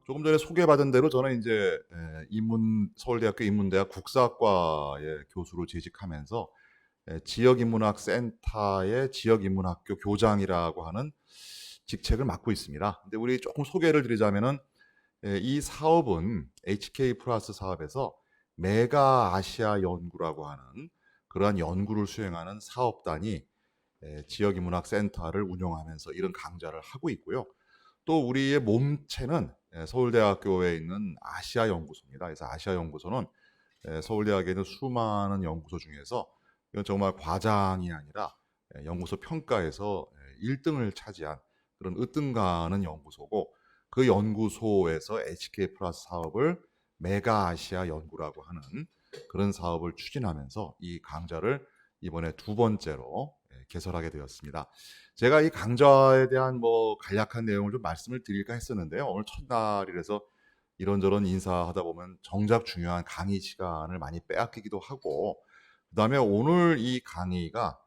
조금 전에 소개받은 대로 저는 이제 서울대학교 인문대학 국사학과의 교수로 재직하면서 지역인문학 센터의 지역인문학교 교장이라고 하는 직책을 맡고 있습니다. 근데 우리 조금 소개를 드리자면은 이 사업은 HK 플러스 사업에서 메가 아시아 연구라고 하는 그러한 연구를 수행하는 사업단이 지역인문학 센터를 운영하면서 이런 강좌를 하고 있고요. 또 우리의 몸체는 서울대학교에 있는 아시아 연구소입니다. 그래서 아시아 연구소는 서울대학에 있는 수많은 연구소 중에서 이건 정말 과장이 아니라 연구소 평가에서 1등을 차지한 그런 으뜸가는 연구소고, 그 연구소에서 HK 플러스 사업을 메가 아시아 연구라고 하는 그런 사업을 추진하면서 이 강좌를 이번에 두 번째로 개설하게 되었습니다. 제가 이 강좌에 대한 간략한 내용을 좀 말씀을 드릴까 했었는데요. 오늘 첫날이라서 이런저런 인사하다 보면 정작 중요한 강의 시간을 많이 빼앗기기도 하고, 그다음에 오늘 이 강의가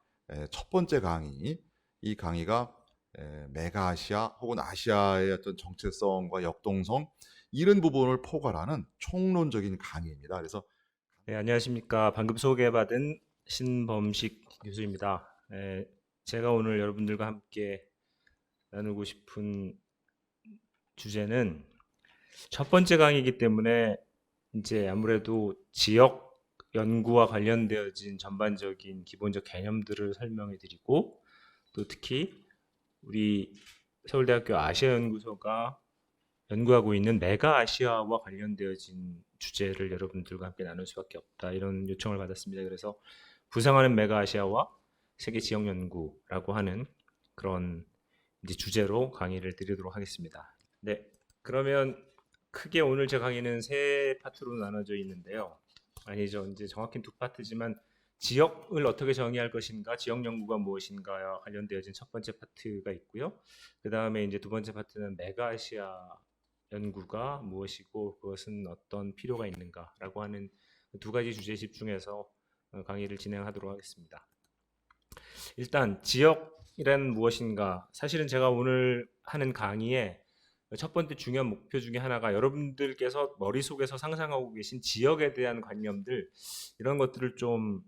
첫 번째 강의, 이 강의가 메가아시아 혹은 아시아의 어떤 정체성과 역동성 이런 부분을 포괄하는 총론적인 강의입니다. 그래서 네, 안녕하십니까. 방금 소개받은 신범식 교수입니다. 제가 오늘 여러분들과 함께 나누고 싶은 주제는 첫 번째 강의이기 때문에 이제 아무래도 지역 연구와 관련되어진 전반적인 기본적 개념들을 설명해 드리고, 또 특히 우리 서울대학교 아시아연구소가 연구하고 있는 메가 아시아와 관련되어진 주제를 여러분들과 함께 나눌 수밖에 없다, 이런 요청을 받았습니다. 그래서 부상하는 메가 아시아와 세계 지역 연구라고 하는 그런 이제 주제로 강의를 드리도록 하겠습니다. 네, 그러면 크게 오늘 제 강의는 세 파트로 나눠져 있는데요. 아니죠, 이제 정확히는 두 파트지만 지역을 어떻게 정의할 것인가, 지역 연구가 무엇인가와 관련되어진 첫 번째 파트가 있고요. 그 다음에 이제 두 번째 파트는 메가아시아 연구가 무엇이고 그것은 어떤 필요가 있는가라고 하는 두 가지 주제에 집중해서 강의를 진행하도록 하겠습니다. 일단 지역이란 무엇인가, 사실은 제가 오늘 하는 강의에 첫 번째 중요한 목표 중에 하나가 여러분들께서 머릿속에서 상상하고 계신 지역에 대한 관념들, 이런 것들을 좀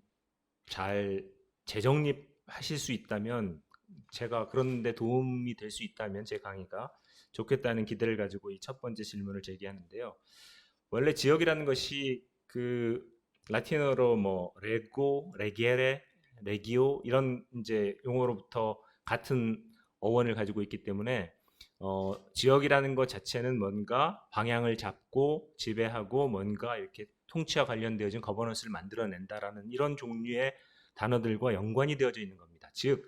잘 재정립하실 수 있다면, 제가 그런데 도움이 될 수 있다면 제 강의가 좋겠다는 기대를 가지고 이 첫 번째 질문을 제기하는데요. 원래 지역이라는 것이 그 라틴어로 뭐 레고, 레게레, 레기오 이런 이제 용어로부터 같은 어원을 가지고 있기 때문에 지역이라는 것 자체는 뭔가 방향을 잡고 지배하고 뭔가 이렇게 통치와 관련되어진 거버넌스를 만들어낸다라는 이런 종류의 단어들과 연관이 되어져 있는 겁니다. 즉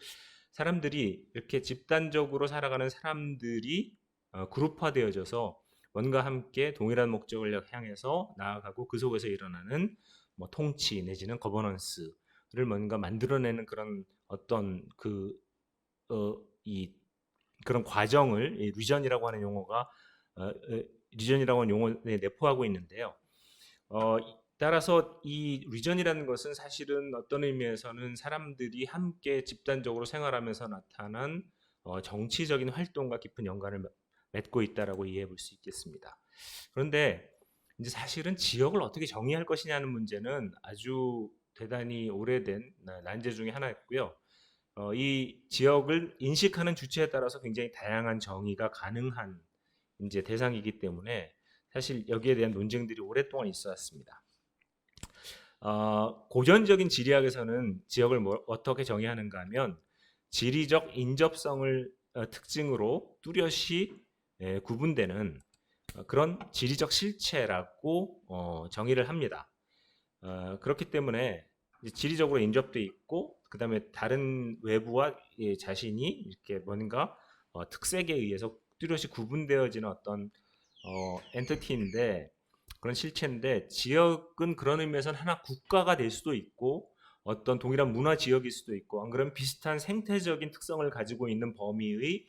사람들이 이렇게 집단적으로 살아가는 사람들이 그룹화되어져서 뭔가 함께 동일한 목적을 향해서 나아가고, 그 속에서 일어나는 뭐 통치 내지는 거버넌스를 뭔가 만들어내는 그런 어떤 이 그런 과정을 이 리전이라고 하는 용어가 리전이라고 하는 용어에 내포하고 있는데요. 따라서 이 리전이라는 것은 사실은 어떤 의미에서는 사람들이 함께 집단적으로 생활하면서 나타난 정치적인 활동과 깊은 연관을 맺고 있다라고 이해해 볼 수 있겠습니다. 그런데 이제 사실은 지역을 어떻게 정의할 것이냐는 문제는 아주 대단히 오래된 난제 중에 하나였고요. 이 지역을 인식하는 주체에 따라서 굉장히 다양한 정의가 가능한 이제 대상이기 때문에 사실 여기에 대한 논쟁들이 오랫동안 있어왔습니다. 고전적인 지리학에서는 지역을 어떻게 정의하는가 하면 지리적 인접성을 특징으로 뚜렷이 구분되는 그런 지리적 실체라고 정의를 합니다. 그렇기 때문에 지리적으로 인접돼 있고, 그 다음에 다른 외부와 자신이 이렇게 뭔가 특색에 의해서 뚜렷이 구분되어지는 어떤 엔티티인데, 그런 실체인데, 지역은 그런 의미에서는 하나 국가가 될 수도 있고 어떤 동일한 문화 지역일 수도 있고, 안 그러면 비슷한 생태적인 특성을 가지고 있는 범위의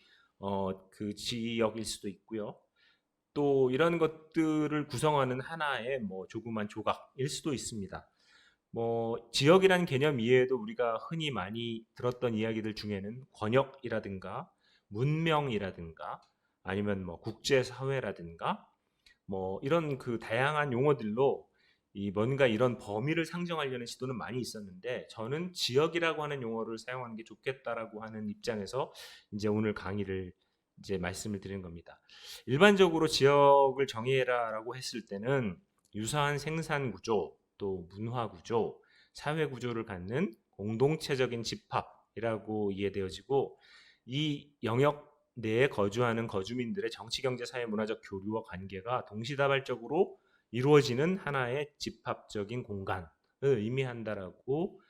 그 지역일 수도 있고요. 또 이런 것들을 구성하는 하나의 뭐 조그만 조각일 수도 있습니다. 뭐 지역이라는 개념 이외에도 우리가 흔히 많이 들었던 이야기들 중에는 권역이라든가 문명이라든가 아니면 뭐 국제사회라든가 뭐 이런 그 다양한 용어들로 이 뭔가 이런 범위를 상정하려는 시도는 많이 있었는데 저는 지역이라고 하는 용어를 사용하는 게 좋겠다라고 하는 입장에서 이제 오늘 강의를 이제 말씀을 드리는 겁니다. 일반적으로 지역을 정의해라라고 했을 때는 유사한 생산 구조, 또 문화 구조, 사회 구조를 갖는 공동체적인 집합이라고 이해되어지고 이 영역 내에 거주하는 거주민들의 정치, 경제, 사회, 문화적 교류와 관계가 동시다발적으로 이루어지는 하나의 집합적인 공간을 의미한다라고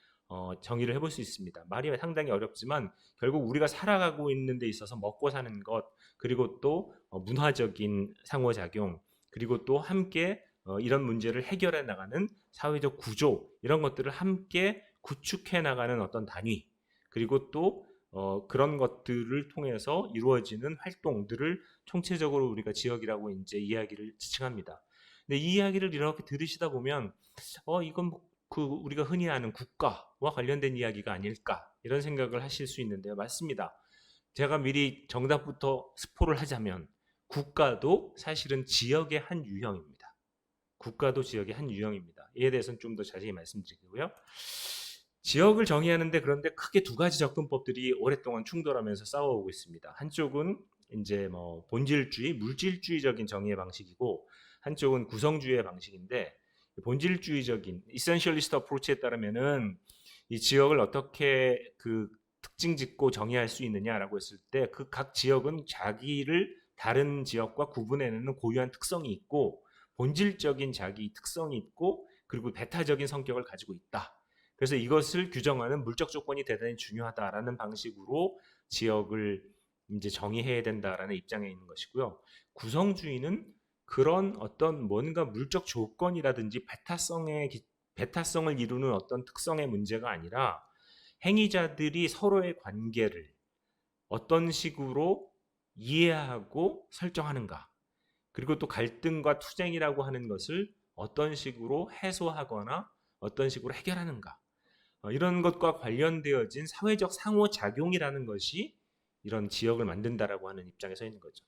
정의를 해볼 수 있습니다. 말이 상당히 어렵지만 결국 우리가 살아가고 있는 데 있어서 먹고 사는 것, 그리고 또 문화적인 상호작용, 그리고 또 함께 이런 문제를 해결해 나가는 사회적 구조, 이런 것들을 함께 구축해 나가는 어떤 단위, 그리고 또 그런 것들을 통해서 이루어지는 활동들을 총체적으로 우리가 지역이라고 이제 이야기를 지칭합니다. 근데 이 이야기를 이렇게 들으시다 보면 이건 그 우리가 흔히 아는 국가와 관련된 이야기가 아닐까 이런 생각을 하실 수 있는데요. 맞습니다. 제가 미리 정답부터 스포를 하자면 국가도 사실은 지역의 한 유형입니다. 국가도 지역의 한 유형입니다. 이에 대해서는 좀 더 자세히 말씀드리고요. 지역을 정의하는데 그런데 크게 두 가지 접근법들이 오랫동안 충돌하면서 싸워오고 있습니다. 한쪽은 이제 뭐 본질주의, 물질주의적인 정의의 방식이고 한쪽은 구성주의의 방식인데 본질주의적인 essentialist approach에 따르면은 이 지역을 어떻게 그 특징 짓고 정의할 수 있느냐라고 했을 때 그 각 지역은 자기를 다른 지역과 구분해내는 고유한 특성이 있고 본질적인 자기 특성이 있고 그리고 배타적인 성격을 가지고 있다. 그래서 이것을 규정하는 물적 조건이 대단히 중요하다라는 방식으로 지역을 이제 정의해야 된다라는 입장에 있는 것이고요. 구성주의는 그런 어떤 뭔가 물적 조건이라든지 배타성을 이루는 어떤 특성의 문제가 아니라 행위자들이 서로의 관계를 어떤 식으로 이해하고 설정하는가, 그리고 또 갈등과 투쟁이라고 하는 것을 어떤 식으로 해소하거나 어떤 식으로 해결하는가, 이런 것과 관련되어진 사회적 상호작용이라는 것이 이런 지역을 만든다라고 하는 입장에 서 있는 거죠.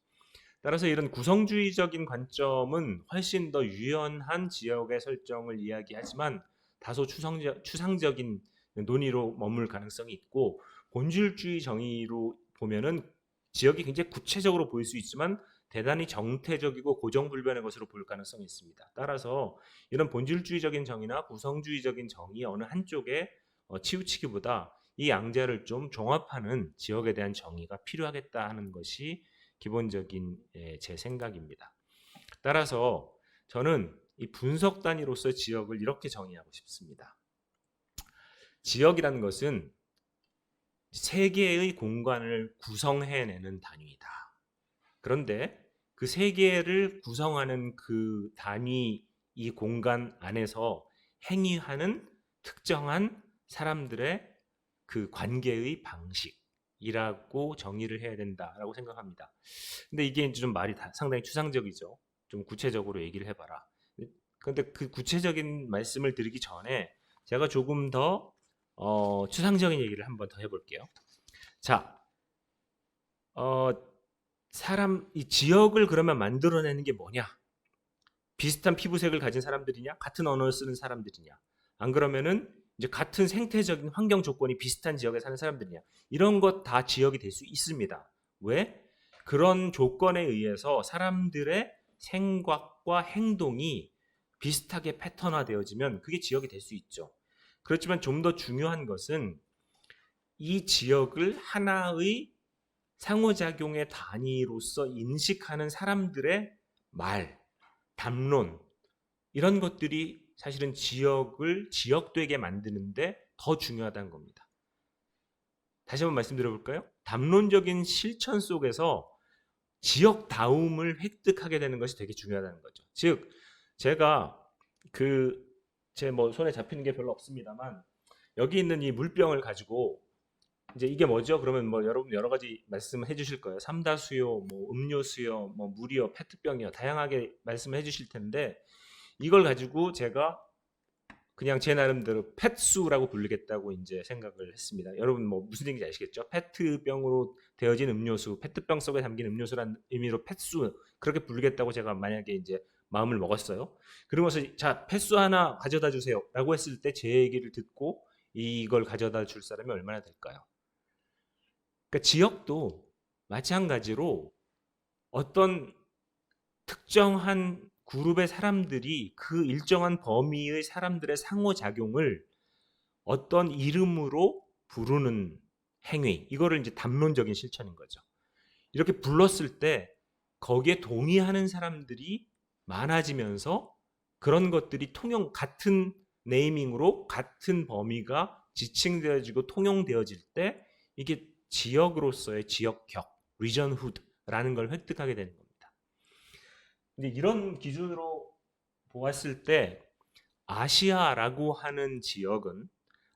따라서 이런 구성주의적인 관점은 훨씬 더 유연한 지역의 설정을 이야기하지만 다소 추상적인 논의로 머물 가능성이 있고 본질주의 정의로 보면은 지역이 굉장히 구체적으로 보일 수 있지만 대단히 정태적이고 고정불변의 것으로 볼 가능성이 있습니다. 따라서 이런 본질주의적인 정의나 구성주의적인 정의 어느 한쪽에 치우치기보다 이 양자를 좀 종합하는 지역에 대한 정의가 필요하겠다 하는 것이 기본적인 제 생각입니다. 따라서 저는 이 분석 단위로서 지역을 이렇게 정의하고 싶습니다. 지역이라는 것은 세 개의 공간을 구성해내는 단위이다. 그런데 그 세 개를 구성하는 그 단위, 이 공간 안에서 행위하는 특정한 사람들의 그 관계의 방식이라고 정의를 해야 된다라고 생각합니다. 근데 이게 이제 좀 말이 상당히 추상적이죠. 좀 구체적으로 얘기를 해봐라. 근데 그 구체적인 말씀을 드리기 전에 제가 조금 더 추상적인 얘기를 한번 더 해볼게요. 자, 어, 이 지역을 그러면 만들어내는 게 뭐냐? 비슷한 피부색을 가진 사람들이냐? 같은 언어를 쓰는 사람들이냐? 안 그러면은 이제 같은 생태적인 환경 조건이 비슷한 지역에 사는 사람들이냐? 이런 것 다 지역이 될 수 있습니다. 왜? 그런 조건에 의해서 사람들의 생각과 행동이 비슷하게 패턴화되어지면 그게 지역이 될 수 있죠. 그렇지만 좀 더 중요한 것은 이 지역을 하나의 상호작용의 단위로서 인식하는 사람들의 말, 담론, 이런 것들이 사실은 지역을 지역되게 만드는데 더 중요하다는 겁니다. 다시 한번 말씀드려볼까요? 담론적인 실천 속에서 지역다움을 획득하게 되는 것이 되게 중요하다는 거죠. 즉, 제가 제 뭐 손에 잡히는 게 별로 없습니다만 여기 있는 이 물병을 가지고 이제 이게 뭐죠? 그러면 뭐 여러분 여러 가지 말씀해 주실 거예요. 삼다수요, 뭐 음료수요, 뭐 물이요, 페트병이요, 다양하게 말씀해 주실 텐데 이걸 가지고 제가 그냥 제 나름대로 펫수라고 부르겠다고 이제 생각을 했습니다. 여러분 뭐 무슨 얘기인지 아시겠죠? 페트병으로 되어진 음료수, 페트병 속에 담긴 음료수란 의미로 펫수 그렇게 부르겠다고 제가 만약에 이제 마음을 먹었어요. 그러면서 자, 패스 하나 가져다 주세요라고 했을 때 제 얘기를 듣고 이걸 가져다 줄 사람이 얼마나 될까요? 그러니까 지역도 마찬가지로 어떤 특정한 그룹의 사람들이 그 일정한 범위의 사람들의 상호작용을 어떤 이름으로 부르는 행위, 이거를 이제 담론적인 실천인 거죠. 이렇게 불렀을 때 거기에 동의하는 사람들이 많아지면서 그런 것들이 통용, 같은 네이밍으로 같은 범위가 지칭되어지고 통용되어질 때 이게 지역으로서의 지역격, 리전후드라는 걸 획득하게 되는 겁니다. 근데 이런 기준으로 보았을 때 아시아라고 하는 지역은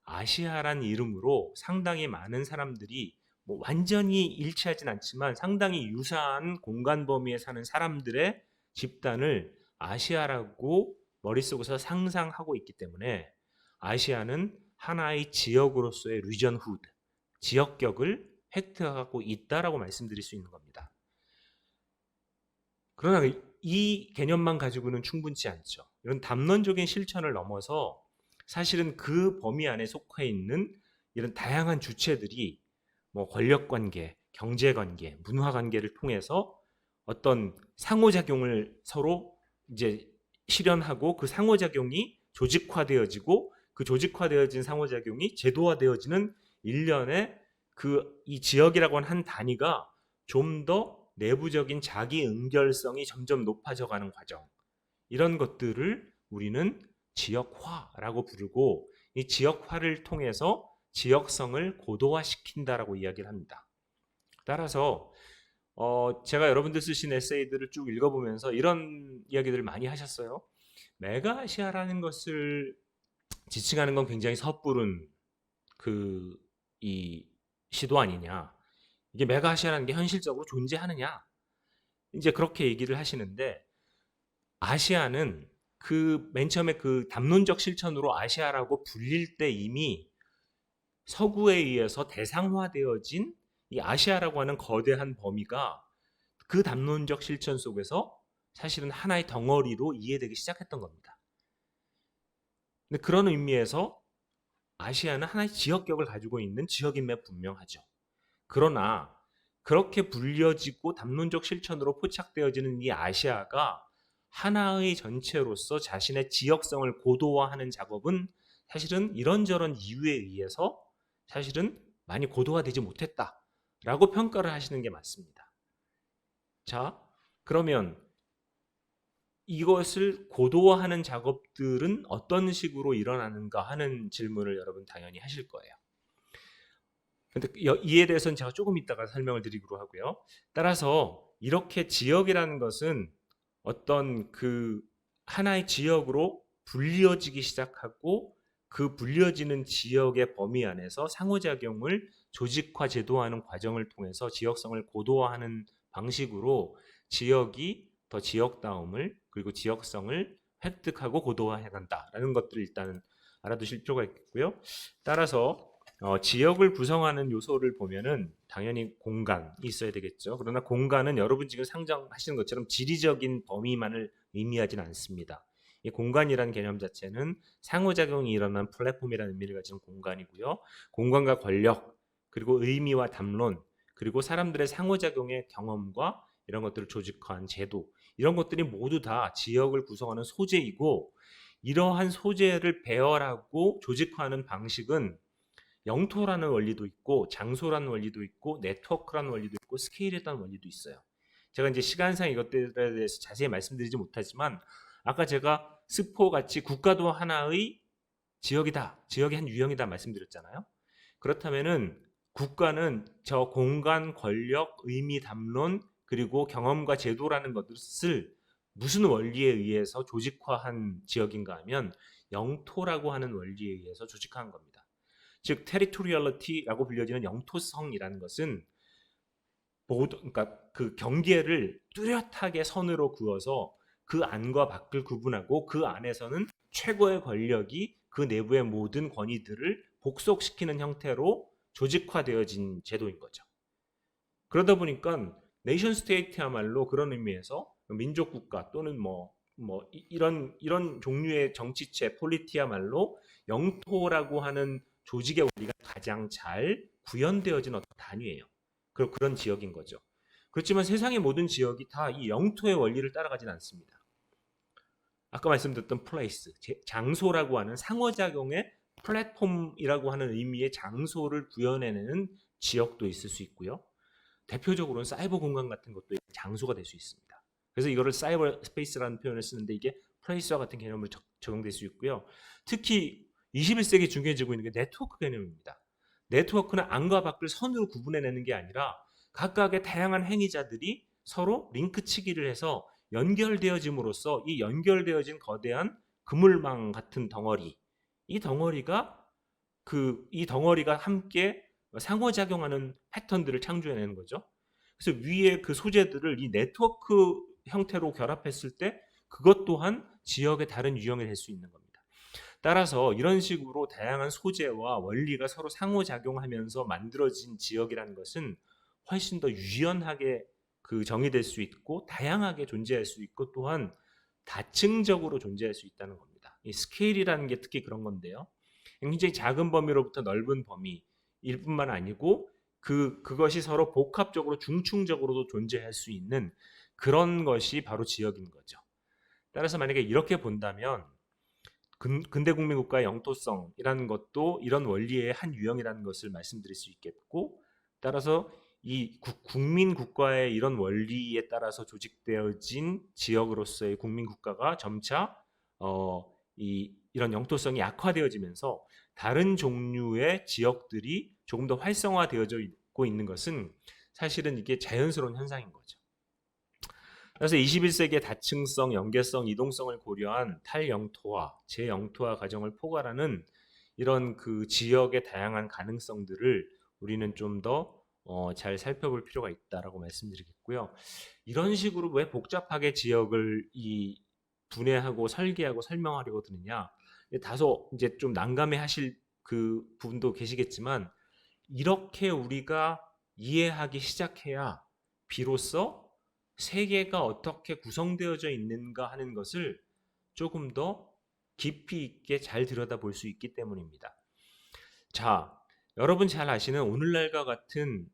아시아란 이름으로 상당히 많은 사람들이 뭐 완전히 일치하진 않지만 상당히 유사한 공간 범위에 사는 사람들의 집단을 아시아라고 머릿속에서 상상하고 있기 때문에 아시아는 하나의 지역으로서의 리전후드, 지역격을 획득하고 있다라고 말씀드릴 수 있는 겁니다. 그러나 이 개념만 가지고는 충분치 않죠. 이런 담론적인 실천을 넘어서 사실은 그 범위 안에 속해 있는 이런 다양한 주체들이 뭐 권력 관계, 경제 관계, 문화 관계를 통해서 어떤 상호작용을 서로 이제 실현하고 그 상호작용이 조직화되어지고 그 조직화되어진 상호작용이 제도화되어지는 일련의 이 지역이라고 하는 한 단위가 좀 더 내부적인 자기 응결성이 점점 높아져 가는 과정, 이런 것들을 우리는 지역화라고 부르고 이 지역화를 통해서 지역성을 고도화시킨다라고 이야기를 합니다. 따라서 제가 여러분들 쓰신 에세이들을 쭉 읽어보면서 이런 이야기들을 많이 하셨어요. 메가아시아라는 것을 지칭하는 건 굉장히 섣부른 이 시도 아니냐. 이게 메가아시아라는 게 현실적으로 존재하느냐. 이제 그렇게 얘기를 하시는데 아시아는 그 맨 처음에 그 담론적 실천으로 아시아라고 불릴 때 이미 서구에 의해서 대상화되어진 이 아시아라고 하는 거대한 범위가 그 담론적 실천 속에서 사실은 하나의 덩어리로 이해되기 시작했던 겁니다. 근데 그런 의미에서 아시아는 하나의 지역격을 가지고 있는 지역임에 분명하죠. 그러나 그렇게 불려지고 담론적 실천으로 포착되어지는 이 아시아가 하나의 전체로서 자신의 지역성을 고도화하는 작업은 사실은 이런저런 이유에 의해서 사실은 많이 고도화되지 못했다라고 평가를 하시는 게 맞습니다. 자, 그러면 이것을 고도화하는 작업들은 어떤 식으로 일어나는가 하는 질문을 여러분 당연히 하실 거예요. 근데 이에 대해서는 제가 조금 이따가 설명을 드리기로 하고요. 따라서 이렇게 지역이라는 것은 어떤 그 하나의 지역으로 불려지기 시작하고 그 불려지는 지역의 범위 안에서 상호작용을 조직화 제도화하는 과정을 통해서 지역성을 고도화하는 방식으로 지역이 더 지역다움을 그리고 지역성을 획득하고 고도화해 간다라는 것들을 일단 알아두실 필요가 있고요. 따라서 지역을 구성하는 요소를 보면은 당연히 공간이 있어야 되겠죠. 그러나 공간은 여러분 지금 상정하시는 것처럼 지리적인 범위만을 의미하진 않습니다. 이 공간이라는 개념 자체는 상호작용이 일어난 플랫폼이라는 의미를 가진 공간이고요. 공간과 권력, 그리고 의미와 담론, 그리고 사람들의 상호작용의 경험과 이런 것들을 조직화한 제도, 이런 것들이 모두 다 지역을 구성하는 소재이고, 이러한 소재를 배열하고 조직화하는 방식은 영토라는 원리도 있고 장소라는 원리도 있고 네트워크라는 원리도 있고 스케일이라는 원리도 있어요. 제가 이제 시간상 이것들에 대해서 자세히 말씀드리지 못하지만 아까 제가 스포 같이 국가도 하나의 지역이다, 지역의 한 유형이다 말씀드렸잖아요. 그렇다면은 국가는 저 공간, 권력, 의미, 담론 그리고 경험과 제도라는 것을 무슨 원리에 의해서 조직화한 지역인가 하면 영토라고 하는 원리에 의해서 조직화한 겁니다. 즉 테리토리얼리티라고 불려지는 영토성이라는 것은 그러니까 그 경계를 뚜렷하게 선으로 그어서 그 안과 밖을 구분하고 그 안에서는 최고의 권력이 그 내부의 모든 권위들을 복속시키는 형태로 조직화되어진 제도인 거죠. 그러다 보니까 네이션 스테이트야말로 그런 의미에서 민족 국가 또는 뭐 뭐 이런 종류의 정치체 폴리티야말로 영토라고 하는 조직의 원리가 가장 잘 구현되어진 어떤 단위예요. 그런 지역인 거죠. 그렇지만 세상의 모든 지역이 다 이 영토의 원리를 따라가진 않습니다. 아까 말씀드렸던 플레이스, 장소라고 하는 상호작용의 플랫폼이라고 하는 의미의 장소를 구현해내는 지역도 있을 수 있고요. 대표적으로는 사이버 공간 같은 것도 장소가 될 수 있습니다. 그래서 이거를 사이버 스페이스라는 표현을 쓰는데 이게 플레이스와 같은 개념으로 적용될 수 있고요. 특히 21세기 중요해지고 있는 게 네트워크 개념입니다. 네트워크는 안과 밖을 선으로 구분해내는 게 아니라 각각의 다양한 행위자들이 서로 링크치기를 해서 연결되어짐으로써 이 연결되어진 거대한 그물망 같은 덩어리, 이 덩어리가 함께 상호작용하는 패턴들을 창조해내는 거죠. 그래서 위에 그 소재들을 이 네트워크 형태로 결합했을 때 그것 또한 지역의 다른 유형이 될 수 있는 겁니다. 따라서 이런 식으로 다양한 소재와 원리가 서로 상호작용하면서 만들어진 지역이라는 것은 훨씬 더 유연하게 정의될 수 있고 다양하게 존재할 수 있고 또한 다층적으로 존재할 수 있다는 겁니다. 이 스케일이라는 게 특히 그런 건데요. 굉장히 작은 범위로부터 넓은 범위일 뿐만 아니고 그것이 서로 복합적으로 중충적으로도 존재할 수 있는 그런 것이 바로 지역인 거죠. 따라서 만약에 이렇게 본다면 근대 국민국가의 영토성이라는 것도 이런 원리의 한 유형이라는 것을 말씀드릴 수 있겠고, 따라서 이 국민국가의 이런 원리에 따라서 조직되어진 지역으로서의 국민국가가 점차 이런 영토성이 약화되어지면서 다른 종류의 지역들이 조금 더 활성화되어져 있고 있는 것은 사실은 이게 자연스러운 현상인 거죠. 그래서 21세기의 다층성, 연계성, 이동성을 고려한 탈영토화, 재영토화 과정을 포괄하는 이런 지역의 다양한 가능성들을 우리는 좀 더 잘 살펴볼 필요가 있다라고 말씀드리겠고요. 이런 식으로 왜 복잡하게 지역을 분해하고 설계하고 설명하려고 드느냐? 다소 이제 좀 난감해하실 그 부분도 계시겠지만 이렇게 우리가 이해하기 시작해야 비로소 세계가 어떻게 구성되어져 있는가 하는 것을 조금 더 깊이 있게 잘 들여다볼 수 있기 때문입니다. 자, 여러분 잘 아시는 오늘날과 같은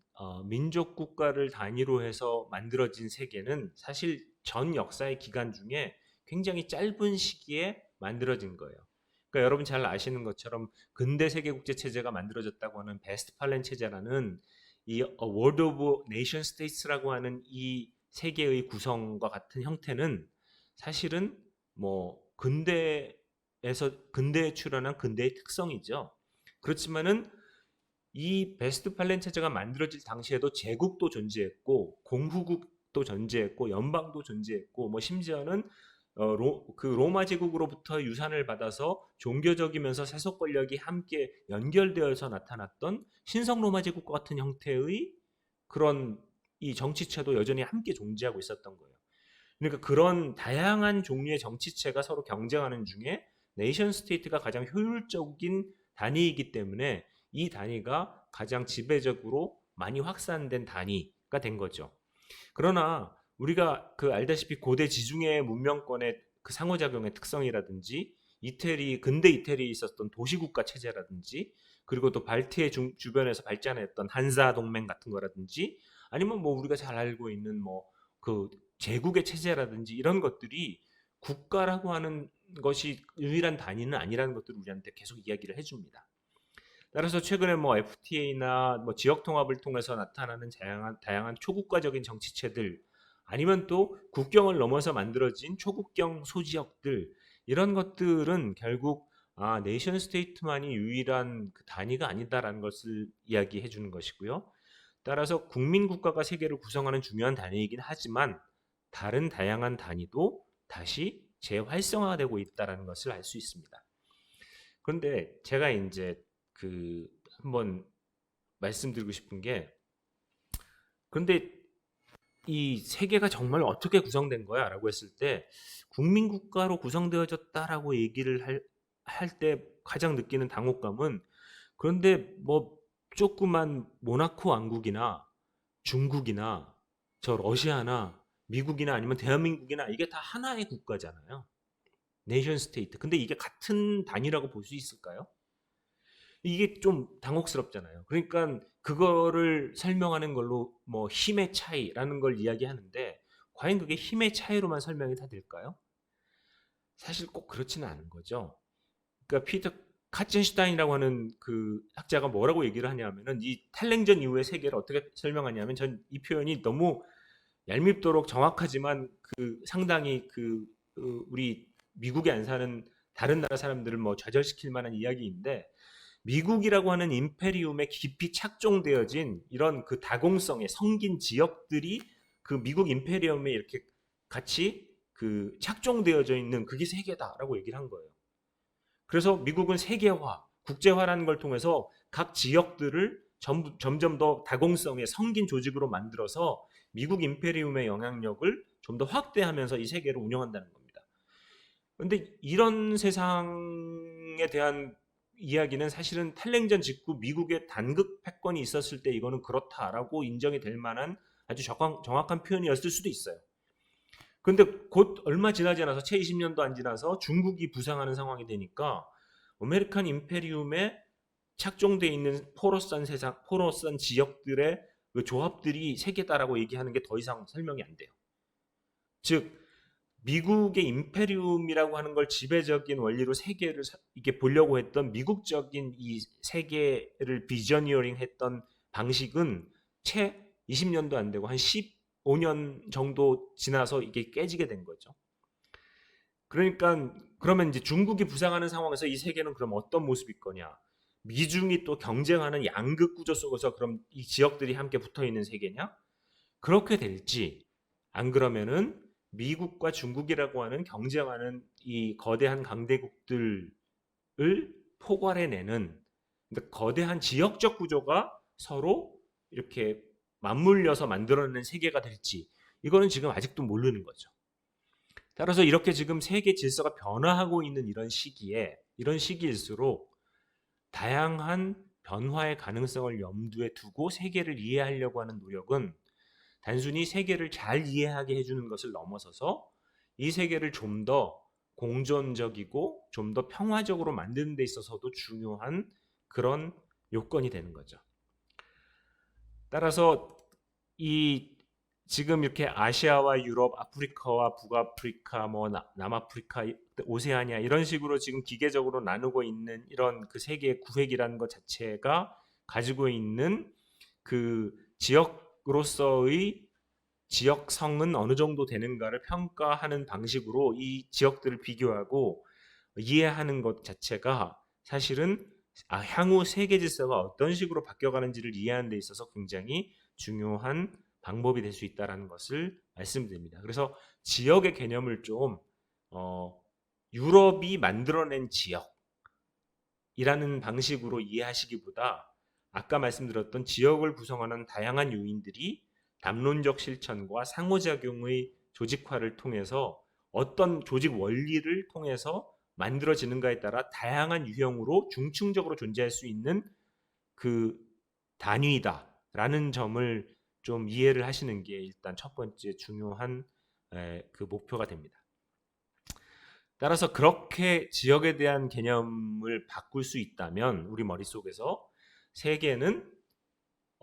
민족 국가를 단위로 해서 만들어진 세계는 사실 전 역사의 기간 중에 굉장히 짧은 시기에 만들어진 거예요. 그러니까 여러분 잘 아시는 것처럼 근대 세계 국제 체제가 만들어졌다고 하는 베스트팔렌 체제라는 이 World of Nation States라고 하는 이 세계의 구성과 같은 형태는 사실은 뭐 근대에 출현한 근대의 특성이죠. 그렇지만은 이 베스트팔렌 체제가 만들어질 당시에도 제국도 존재했고 공후국도 존재했고 연방도 존재했고 뭐 심지어는 로마 제국으로부터 유산을 받아서 종교적이면서 세속 권력이 함께 연결되어서 나타났던 신성 로마 제국과 같은 형태의 그런 이 정치체도 여전히 함께 존재하고 있었던 거예요. 그러니까 그런 다양한 종류의 정치체가 서로 경쟁하는 중에 네이션 스테이트가 가장 효율적인 단위이기 때문에 이 단위가 가장 지배적으로 많이 확산된 단위가 된 거죠. 그러나 우리가 알다시피 고대 지중해 문명권의 상호작용의 특성이라든지 근대 이태리에 있었던 도시국가 체제라든지 그리고 또 발트해 주변에서 발전했던 한사 동맹 같은 거라든지 아니면 뭐 우리가 잘 알고 있는 제국의 체제라든지 이런 것들이 국가라고 하는 것이 유일한 단위는 아니라는 것들을 우리한테 계속 이야기를 해줍니다. 따라서 최근에 FTA나 지역 통합을 통해서 나타나는 다양한 초국가적인 정치체들 아니면 또 국경을 넘어서 만들어진 초국경 소지역들 이런 것들은 결국 네이션 스테이트만이 유일한 단위가 아니다라는 것을 이야기해 주는 것이고요. 따라서 국민 국가가 세계를 구성하는 중요한 단위이긴 하지만 다른 다양한 단위도 다시 재활성화되고 있다는 것을 알 수 있습니다. 그런데 제가 이제 한번 말씀드리고 싶은 게 그런데 이 세계가 정말 어떻게 구성된 거야? 라고 했을 때 국민국가로 구성되어졌다라고 얘기를 할 때 가장 느끼는 당혹감은 그런데 조그만 모나코 왕국이나 중국이나 저 러시아나 미국이나 아니면 대한민국이나 이게 다 하나의 국가잖아요. 네이션 스테이트. 근데 이게 같은 단위라고 볼 수 있을까요? 이게 좀 당혹스럽잖아요. 그러니까 그거를 설명하는 걸로 뭐 힘의 차이라는 걸 이야기하는데 과연 그게 힘의 차이로만 설명이 다 될까요? 사실 꼭 그렇지는 않은 거죠. 그러니까 피터 카첸슈타인이라고 하는 그 학자가 뭐라고 얘기를 하냐면은 이 탈냉전 이후의 세계를 어떻게 설명하냐면 전 이 표현이 너무 얄밉도록 정확하지만 그 상당히 우리 미국에 안 사는 다른 나라 사람들을 뭐 좌절시킬 만한 이야기인데 미국이라고 하는 임페리움에 깊이 착종되어진 이런 그 다공성의 성긴 지역들이 그 미국 임페리움에 이렇게 같이 그 착종되어져 있는 그게 세계다라고 얘기를 한 거예요. 그래서 미국은 세계화, 국제화라는 걸 통해서 각 지역들을 점점 더 다공성의 성긴 조직으로 만들어서 미국 임페리움의 영향력을 좀 더 확대하면서 이 세계를 운영한다는 겁니다. 그런데 이런 세상에 대한 이야기는 사실은 탈냉전 직후 미국의 단극 패권이 있었을 때 이거는 그렇다라고 인정이 될 만한 아주 정확한 표현이었을 수도 있어요. 근데 곧 얼마 지나지 않아서 채 20년도 안 지나서 중국이 부상하는 상황이 되니까 아메리칸 임페리움에 착종돼 있는 포로선 세상, 포로선 지역들의 그 조합들이 세계다라고 얘기하는 게 더 이상 설명이 안 돼요. 즉 미국의 임페리움이라고 하는 걸 지배적인 원리로 세계를 이게 보려고 했던 미국적인 이 세계를 비저니어링했던 방식은 채 20년도 안 되고 한 15년 정도 지나서 이게 깨지게 된 거죠. 그러니까 그러면 이제 중국이 부상하는 상황에서 이 세계는 그럼 어떤 모습일 거냐? 미중이 또 경쟁하는 양극 구조 속에서 그럼 이 지역들이 함께 붙어 있는 세계냐? 그렇게 될지 안 그러면은 미국과 중국이라고 하는 경쟁하는 이 거대한 강대국들을 포괄해내는 그러니까 거대한 지역적 구조가 서로 이렇게 맞물려서 만들어내는 세계가 될지 이거는 지금 아직도 모르는 거죠. 따라서 이렇게 지금 세계 질서가 변화하고 있는 이런 시기일수록 다양한 변화의 가능성을 염두에 두고 세계를 이해하려고 하는 노력은 단순히 세계를 잘 이해하게 해주는 것을 넘어서서 이 세계를 좀 더 공존적이고 좀 더 평화적으로 만드는 데 있어서도 중요한 그런 요건이 되는 거죠. 따라서 이 지금 이렇게 아시아와 유럽, 아프리카와 북아프리카, 뭐 남아프리카, 오세아니아 이런 식으로 지금 기계적으로 나누고 있는 이런 그 세계의 구획이라는 것 자체가 가지고 있는 그 지역으로서의 지역성은 어느 정도 되는가를 평가하는 방식으로 이 지역들을 비교하고 이해하는 것 자체가 사실은 향후 세계 질서가 어떤 식으로 바뀌어가는지를 이해하는 데 있어서 굉장히 중요한 방법이 될 수 있다는 것을 말씀드립니다. 그래서 지역의 개념을 좀 유럽이 만들어낸 지역이라는 방식으로 이해하시기보다 아까 말씀드렸던 지역을 구성하는 다양한 요인들이 담론적 실천과 상호작용의 조직화를 통해서 어떤 조직 원리를 통해서 만들어지는가에 따라 다양한 유형으로 중층적으로 존재할 수 있는 그 단위다라는 점을 좀 이해를 하시는 게 일단 첫 번째 중요한 그 목표가 됩니다. 따라서 그렇게 지역에 대한 개념을 바꿀 수 있다면 우리 머릿속에서 세계는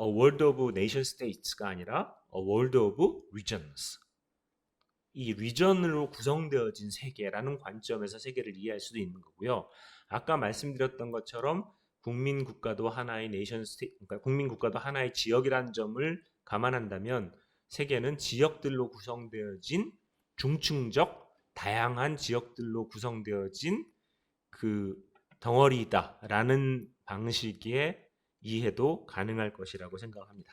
A World of Nation States가 아니라 A World of Regions 이 리전으로 구성되어진 세계라는 관점에서 세계를 이해할 수도 있는 거고요. 아까 말씀드렸던 것처럼 국민 국가도 하나의 네이션 스테이트, 그러니까 국민 국가도 하나의 지역이라는 점을 감안한다면 세계는 지역들로 구성되어진 중층적 다양한 지역들로 구성되어진 그 덩어리다라는 방식의 이해도 가능할 것이라고 생각합니다.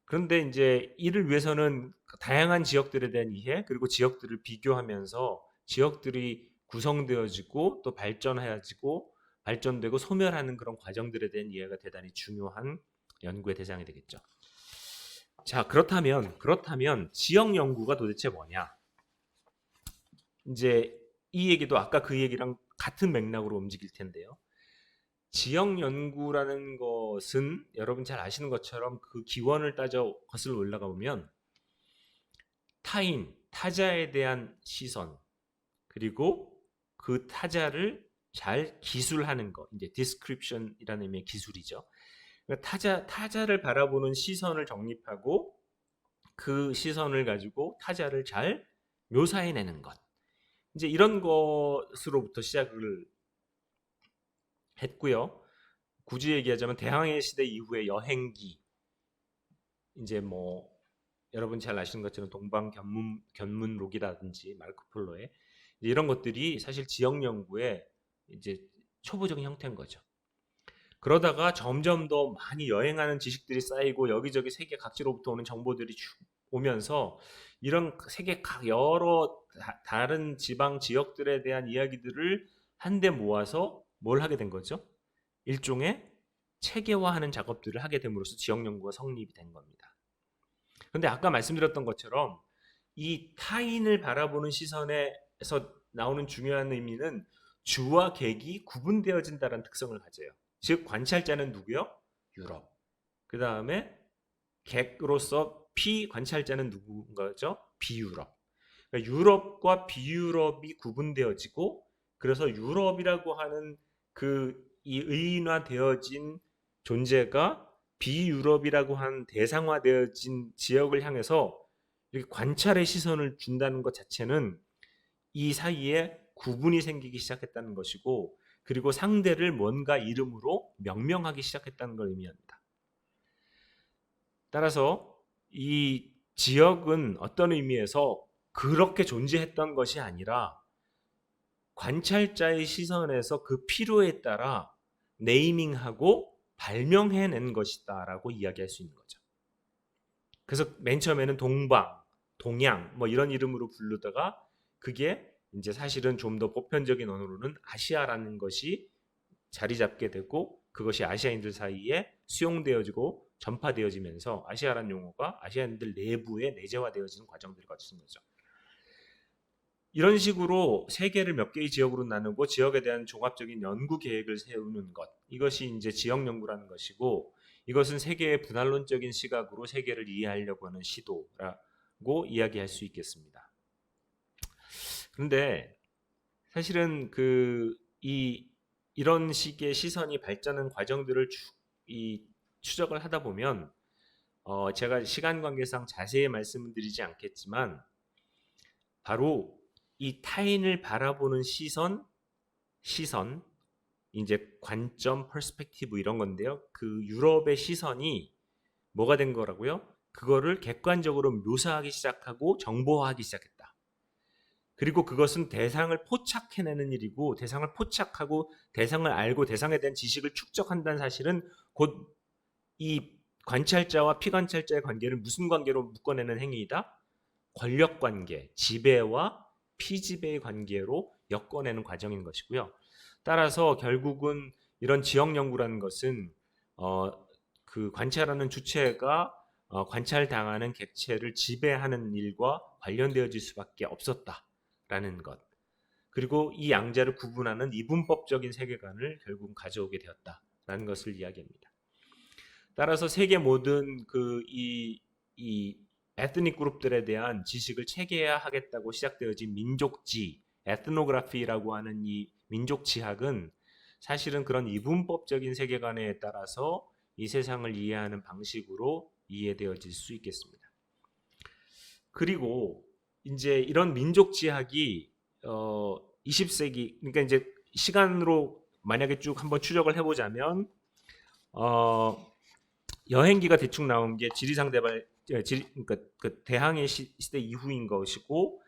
그런데 이제 이를 위해서는 다양한 지역들에 대한 이해 그리고 지역들을 비교하면서 지역들이 구성되어지고 또 발전되고 소멸하는 그런 과정들에 대한 이해가 대단히 중요한 연구의 대상이 되겠죠. 자, 그렇다면 지역 연구가 도대체 뭐냐? 이제 이 얘기도 아까 그 얘기랑 같은 맥락으로 움직일 텐데요. 지역 연구라는 것은 여러분 잘 아시는 것처럼 그 기원을 따져 거슬러 올라가 보면 타인, 타자에 대한 시선, 그리고 그 타자를 잘 기술하는 것, 이제 description이라는 의미의 기술이죠. 그러니까 타자를 바라보는 시선을 정립하고 그 시선을 가지고 타자를 잘 묘사해내는 것. 이제 이런 것으로부터 시작을 했고요. 굳이 얘기하자면 대항해 시대 이후의 여행기, 이제 뭐 여러분 잘 아시는 것처럼 견문록이라든지 마르코 폴로의 이런 것들이 사실 지역 연구의 이제 초보적인 형태인 거죠. 그러다가 점점 더 많이 여행하는 지식들이 쌓이고 여기저기 세계 각지로부터 오는 정보들이 오면서 이런 세계 각 여러 다른 지방 지역들에 대한 이야기들을 한데 모아서 뭘 하게 된 거죠? 일종의 체계화하는 작업들을 하게 됨으로써 지역 연구가 성립이 된 겁니다. 그런데 아까 말씀드렸던 것처럼 이 타인을 바라보는 시선에서 나오는 중요한 의미는 주와 객이 구분되어진다는 특성을 가져요. 즉 관찰자는 누구요? 유럽. 그 다음에 객으로서 피관찰자는 누군가죠? 비유럽. 그러니까 유럽과 비유럽이 구분되어지고 그래서 유럽이라고 하는 이 의인화되어진 존재가 비유럽이라고 한 대상화되어진 지역을 향해서 이렇게 관찰의 시선을 준다는 것 자체는 이 사이에 구분이 생기기 시작했다는 것이고 그리고 상대를 뭔가 이름으로 명명하기 시작했다는 걸 의미합니다. 따라서 이 지역은 어떤 의미에서 그렇게 존재했던 것이 아니라 관찰자의 시선에서 그 필요에 따라 네이밍하고 발명해낸 것이다라고 이야기할 수 있는 거죠. 그래서 맨 처음에는 동방, 동양 뭐 이런 이름으로 부르다가 그게 이제 사실은 좀 더 보편적인 언어로는 아시아라는 것이 자리 잡게 되고 그것이 아시아인들 사이에 수용되어지고 전파되어지면서 아시아라는 용어가 아시아인들 내부에 내재화되어지는 과정들을 거치는 거죠. 이런 식으로 세계를 몇 개의 지역으로 나누고 지역에 대한 종합적인 연구 계획을 세우는 것, 이것이 이제 지역 연구라는 것이고 이것은 세계의 분할론적인 시각으로 세계를 이해하려고 하는 시도라고 이야기할 수 있겠습니다. 그런데 사실은 이런 식의 시선이 발전한 과정들을 추적을 하다 보면 제가 시간 관계상 자세히 말씀드리지 않겠지만 바로 이 타인을 바라보는 시선, 이제 관점, 퍼스펙티브 이런 건데요. 그 유럽의 시선이 뭐가 된 거라고요? 그거를 객관적으로 묘사하기 시작하고 정보화하기 시작했다. 그리고 그것은 대상을 포착해내는 일이고 대상을 포착하고 대상을 알고 대상에 대한 지식을 축적한다는 사실은 곧 이 관찰자와 피관찰자의 관계를 무슨 관계로 묶어내는 행위이다? 권력 관계, 지배와 피지배의 관계로 엮어내는 과정인 것이고요. 따라서 결국은 이런 지역 연구라는 것은 그 관찰하는 주체가 관찰당하는 객체를 지배하는 일과 관련되어질 수밖에 없었다라는 것. 그리고 이 양자를 구분하는 이분법적인 세계관을 결국 가져오게 되었다라는 것을 이야기합니다. 따라서 세계 모든 이 에트닉 그룹들에 대한 지식을 체계화하겠다고 시작되어진 민족지, 에트노그래피라고 하는 이 민족지학은 사실은 그런 이분법적인 세계관에 따라서 이 세상을 이해하는 방식으로 이해되어질 수 있겠습니다. 그리고 이제 이런 민족지학이 20세기, 그러니까 이제 시간으로 만약에 쭉 한번 추적을 해보자면 여행기가 대충 나온 게 그러니까 그 대항해 시대 이후인 것이고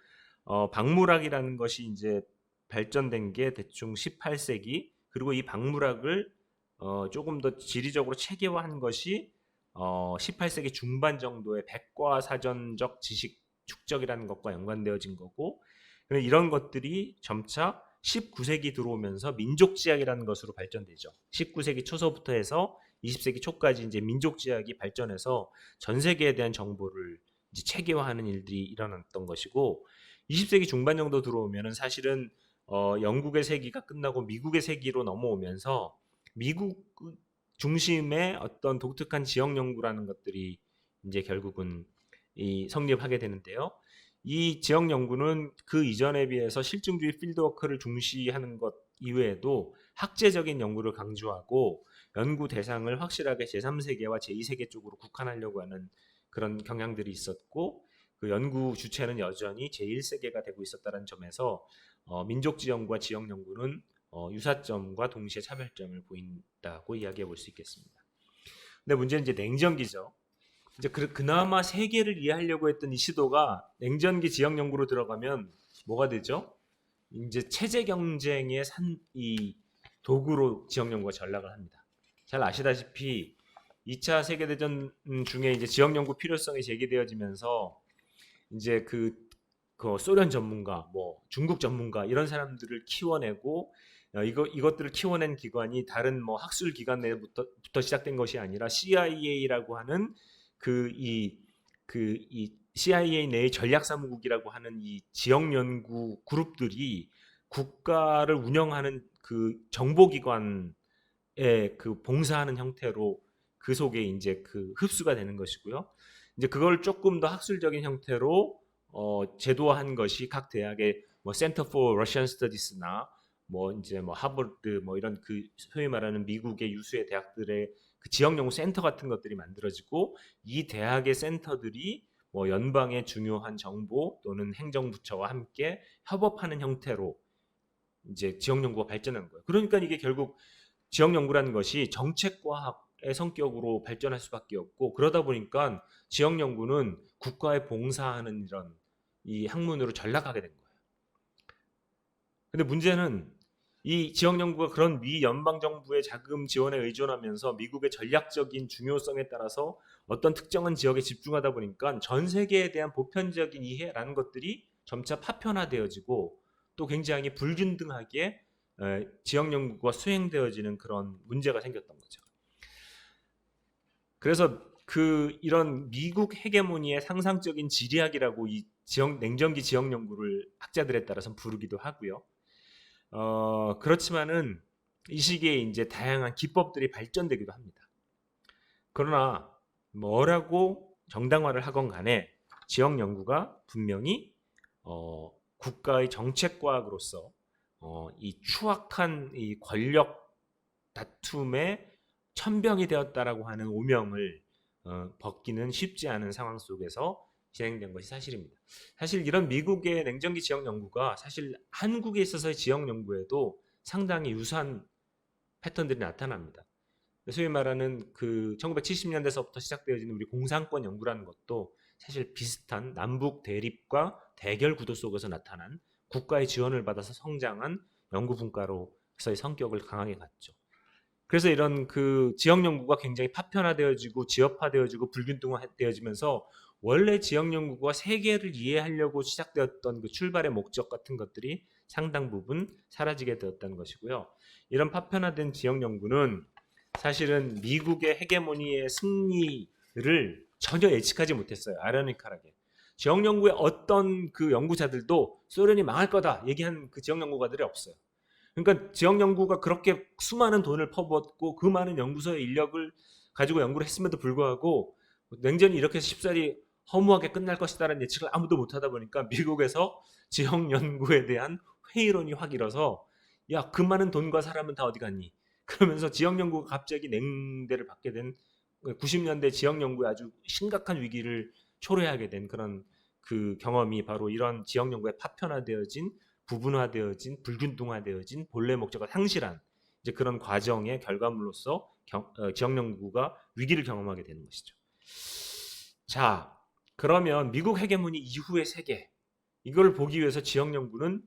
박물학이라는 것이 이제 발전된 게 대충 18세기 그리고 이 박물학을 조금 더 지리적으로 체계화한 것이 18세기 중반 정도의 백과사전적 지식 축적이라는 것과 연관되어진 거고 이런 것들이 점차 19세기 들어오면서 민족지학이라는 것으로 발전되죠. 19세기 초서부터 해서 20세기 초까지 이제 민족지학이 발전해서 전 세계에 대한 정보를 이제 체계화하는 일들이 일어났던 것이고 20세기 중반 정도 들어오면은 사실은 영국의 세기가 끝나고 미국의 세기로 넘어오면서 미국 중심의 어떤 독특한 지역 연구라는 것들이 이제 결국은 성립하게 되는데요. 이 지역 연구는 그 이전에 비해서 실증주의 필드워크를 중시하는 것 이외에도 학제적인 연구를 강조하고 연구 대상을 확실하게 제3세계와 제2세계 쪽으로 국한하려고 하는 그런 경향들이 있었고, 그 연구 주체는 여전히 제1세계가 되고 있었다는 점에서 민족지연구와 지역연구는 유사점과 동시에 차별점을 보인다고 이야기해 볼 수 있겠습니다. 근데 문제는 이제 냉전기죠. 이제 그나마 세계를 이해하려고 했던 이 시도가 냉전기 지역 연구로 들어가면 뭐가 되죠? 이제 체제 경쟁의 이 도구로 지역 연구가 전락을 합니다. 잘 아시다시피 2차 세계대전 중에 이제 지역 연구 필요성이 제기되어지면서 이제 그 소련 전문가, 뭐 중국 전문가 이런 사람들을 키워내고 이것들을 키워낸 기관이 다른 뭐 학술 기관 내부터 시작된 것이 아니라 CIA라고 하는 이 CIA 내의 전략사무국이라고 하는 이 지역 연구 그룹들이 국가를 운영하는 그 정보기관에 그 봉사하는 형태로 그 속에 이제 그 흡수가 되는 것이고요. 이제 그걸 조금 더 학술적인 형태로 제도화한 것이 각 대학의 뭐 Center for Russian Studies나 뭐 이제 뭐 하버드 뭐 이런 그 소위 말하는 미국의 유수의 대학들의 그 지역 연구 센터 같은 것들이 만들어지고, 이 대학의 센터들이 뭐 연방의 중요한 정보 또는 행정부처와 함께 협업하는 형태로 이제 지역 연구가 발전한 거예요. 그러니까 이게 결국 지역 연구라는 것이 정책과학의 성격으로 발전할 수밖에 없고, 그러다 보니까 지역 연구는 국가에 봉사하는 이런 이 학문으로 전락하게 된 거예요. 근데 문제는 이 지역 연구가 그런 미 연방 정부의 자금 지원에 의존하면서 미국의 전략적인 중요성에 따라서 어떤 특정한 지역에 집중하다 보니까 전 세계에 대한 보편적인 이해라는 것들이 점차 파편화되어지고 또 굉장히 불균등하게 지역 연구가 수행되어지는 그런 문제가 생겼던 거죠. 그래서 이런 미국 헤게모니의 상상적인 지리학이라고 이 냉전기 지역 연구를 학자들에 따라서 부르기도 하고요. 그렇지만은 이 시기에 이제 다양한 기법들이 발전되기도 합니다. 그러나 뭐라고 정당화를 하건 간에 지역 연구가 분명히 국가의 정책과학으로서 이 추악한 이 권력 다툼의 천병이 되었다라고 하는 오명을 벗기는 쉽지 않은 상황 속에서 진행된 것이 사실입니다. 사실 이런 미국의 냉전기 지역 연구가 사실 한국에 있어서의 지역 연구에도 상당히 유사한 패턴들이 나타납니다. 소위 말하는 그 1970년대서부터 시작되어지는 우리 공산권 연구라는 것도 사실 비슷한 남북 대립과 대결 구도 속에서 나타난 국가의 지원을 받아서 성장한 연구 분과로서의 성격을 강하게 갖죠. 그래서 이런 그 지역 연구가 굉장히 파편화되어지고 지역화되어지고 불균등화되어지면서 원래 지역 연구가 세계를 이해하려고 시작되었던 그 출발의 목적 같은 것들이 상당 부분 사라지게 되었다는 것이고요. 이런 파편화된 지역 연구는 사실은 미국의 헤게모니의 승리를 전혀 예측하지 못했어요. 아이러니컬하게. 지역 연구의 어떤 그 연구자들도 소련이 망할 거다 얘기한 그 지역 연구가들이 없어요. 그러니까 지역 연구가 그렇게 수많은 돈을 퍼붓고 그 많은 연구소의 인력을 가지고 연구를 했음에도 불구하고 냉전이 이렇게 쉽사리 허무하게 끝날 것이다라는 예측을 아무도 못하다 보니까 미국에서 지역 연구에 대한 회의론이 확 일어서 야, 그 많은 돈과 사람은 다 어디 갔니? 그러면서 지역 연구가 갑자기 냉대를 받게 된 90년대 지역 연구에 아주 심각한 위기를 초래하게 된 그런 그 경험이 바로 이런 지역 연구에 파편화되어진 부분화되어진 불균등화되어진 본래 목적과 상실한 이제 그런 과정의 결과물로서 지역 연구가 위기를 경험하게 되는 것이죠. 자, 그러면 미국 헤게모니 이후의 세계 이걸 보기 위해서 지역 연구는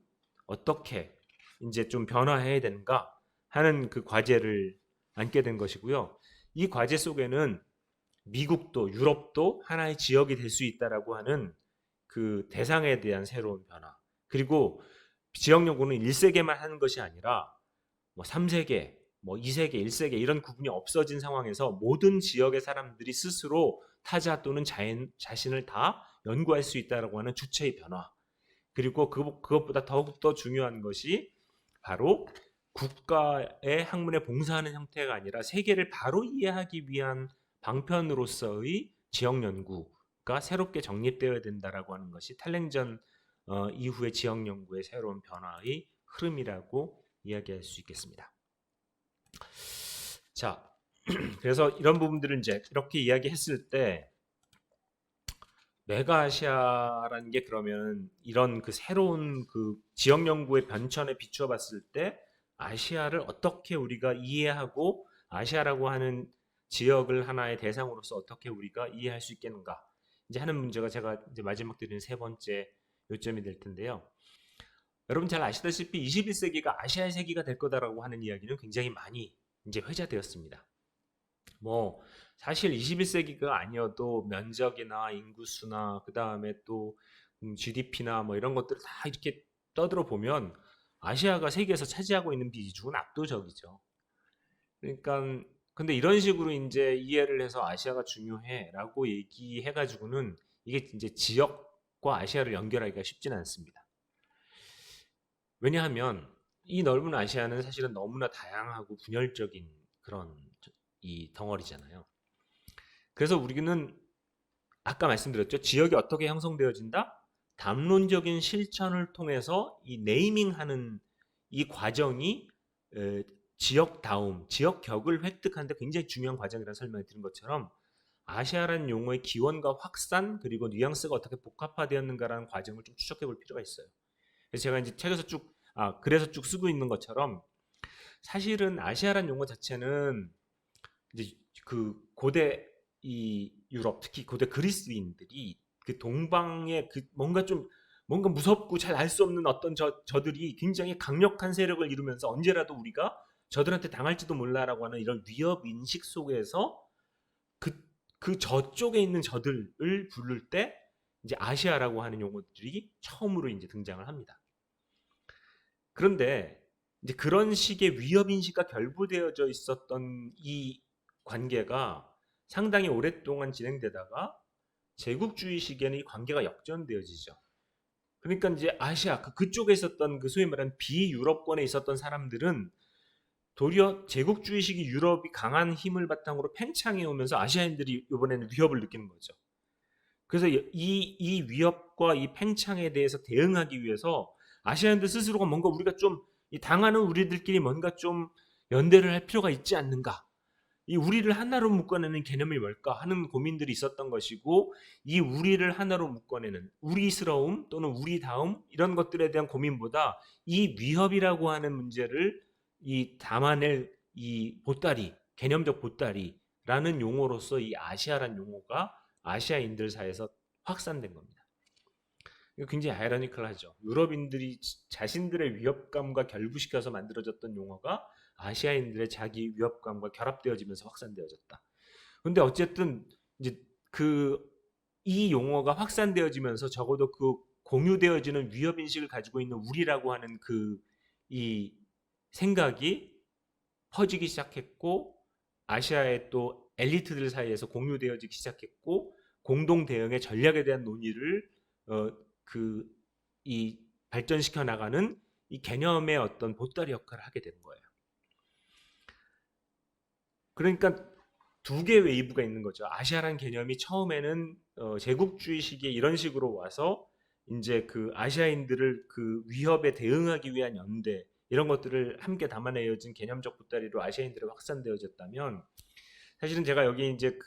어떻게 이제 좀 변화해야 되는가 하는 그 과제를 안게 된 것이고요. 이 과제 속에는 미국도 유럽도 하나의 지역이 될 수 있다라고 하는 그 대상에 대한 새로운 변화, 그리고 지역 연구는 1세계만 하는 것이 아니라 뭐 3세계, 뭐 2세계, 1세계 이런 구분이 없어진 상황에서 모든 지역의 사람들이 스스로 타자 또는 자신을 다 연구할 수 있다라고 하는 주체의 변화, 그리고 그것보다 더욱더 중요한 것이 바로 국가의 학문에 봉사하는 형태가 아니라 세계를 바로 이해하기 위한 방편으로서의 지역 연구가 지역가 새롭게 정립되어야 된다라고 하는 것이 탈냉전 이후의 지역 연구의 새로운 변화의 흐름이라고 이야기할 수 있겠습니다. 자, 그래서 이런 부분들을 이제 이렇게 이야기했을 때 메가아시아라는 게 그러면 이런 그 새로운 그 지역 연구의 변천에 비추어 봤을 때 아시아를 어떻게 우리가 이해하고 아시아라고 하는 지역을 하나의 대상으로서 어떻게 우리가 이해할 수 있겠는가 이제 하는 문제가 제가 이제 마지막 드리는 세 번째 요점이 될 텐데요. 여러분 잘 아시다시피 21세기가 아시아의 세기가 될 거다라고 하는 이야기는 굉장히 많이 이제 회자되었습니다. 뭐 사실 21세기가 아니어도 면적이나 인구수나 그 다음에 또 GDP나 뭐 이런 것들을 다 이렇게 떠들어 보면 아시아가 세계에서 차지하고 있는 비중은 압도적이죠. 그러니까 근데 이런 식으로 이제 이해를 해서 아시아가 중요해라고 얘기해가지고는 이게 이제 지역과 아시아를 연결하기가 쉽지는 않습니다. 왜냐하면 이 넓은 아시아는 사실은 너무나 다양하고 분열적인 그런 이 덩어리잖아요. 그래서 우리는 아까 말씀드렸죠. 지역이 어떻게 형성되어진다? 담론적인 실천을 통해서 이 네이밍하는 이 과정이 지역다움, 지역격을 획득하는데 굉장히 중요한 과정이라는 설명을 드린 것처럼 아시아라는 용어의 기원과 확산 그리고 뉘앙스가 어떻게 복합화되었는가라는 과정을 좀 추적해 볼 필요가 있어요. 그래서 제가 이제 책에서 그래서 쭉 쓰고 있는 것처럼 사실은 아시아라는 용어 자체는 이제 그 고대 이 유럽 특히 고대 그리스인들이 그 동방의 그 뭔가 무섭고 잘 알 수 없는 어떤 저들이 굉장히 강력한 세력을 이루면서 언제라도 우리가 저들한테 당할지도 몰라라고 하는 이런 위협 인식 속에서 그 저쪽에 있는 저들을 부를 때 이제 아시아라고 하는 용어들이 처음으로 이제 등장을 합니다. 그런데 이제 그런 식의 위협 인식과 결부되어져 있었던 이 관계가 상당히 오랫동안 진행되다가 제국주의 시기에는 이 관계가 역전되어지죠. 그러니까 이제 아시아 그쪽에 있었던 그 소위 말하는 비유럽권에 있었던 사람들은 도리어 제국주의 시기 유럽이 강한 힘을 바탕으로 팽창해 오면서 아시아인들이 이번에는 위협을 느끼는 거죠. 그래서 이 위협과 이 팽창에 대해서 대응하기 위해서 아시아인들 스스로가 뭔가 우리가 좀 당하는 우리들끼리 뭔가 좀 연대를 할 필요가 있지 않는가. 이 우리를 하나로 묶어내는 개념이 뭘까 하는 고민들이 있었던 것이고 이 우리를 하나로 묶어내는 우리스러움 또는 우리다움 이런 것들에 대한 고민보다 이 위협이라고 하는 문제를 담아낼 이 보따리 개념적 보따리라는 용어로서 이 아시아란 용어가 아시아인들 사이에서 확산된 겁니다. 이거 굉장히 아이러니컬하죠. 유럽인들이 자신들의 위협감과 결부시켜서 만들어졌던 용어가 아시아인들의 자기 위협감과 결합되어지면서 확산되어졌다. 근데 어쨌든 이제 이 용어가 확산되어지면서 적어도 그 공유되어지는 위협 인식을 가지고 있는 우리라고 하는 이 생각이 퍼지기 시작했고 아시아의 또 엘리트들 사이에서 공유되어지기 시작했고 공동 대응의 전략에 대한 논의를 발전시켜 나가는 이 개념의 어떤 보따리 역할을 하게 되는 거예요. 그러니까 두 개의 웨이브가 있는 거죠. 아시아라는 개념이 처음에는 제국주의 시기에 이런 식으로 와서 이제 그 아시아인들을 그 위협에 대응하기 위한 연대 이런 것들을 함께 담아내어진 개념적 보따리로 아시아인들이 확산되어졌다면 사실은 제가 여기 이제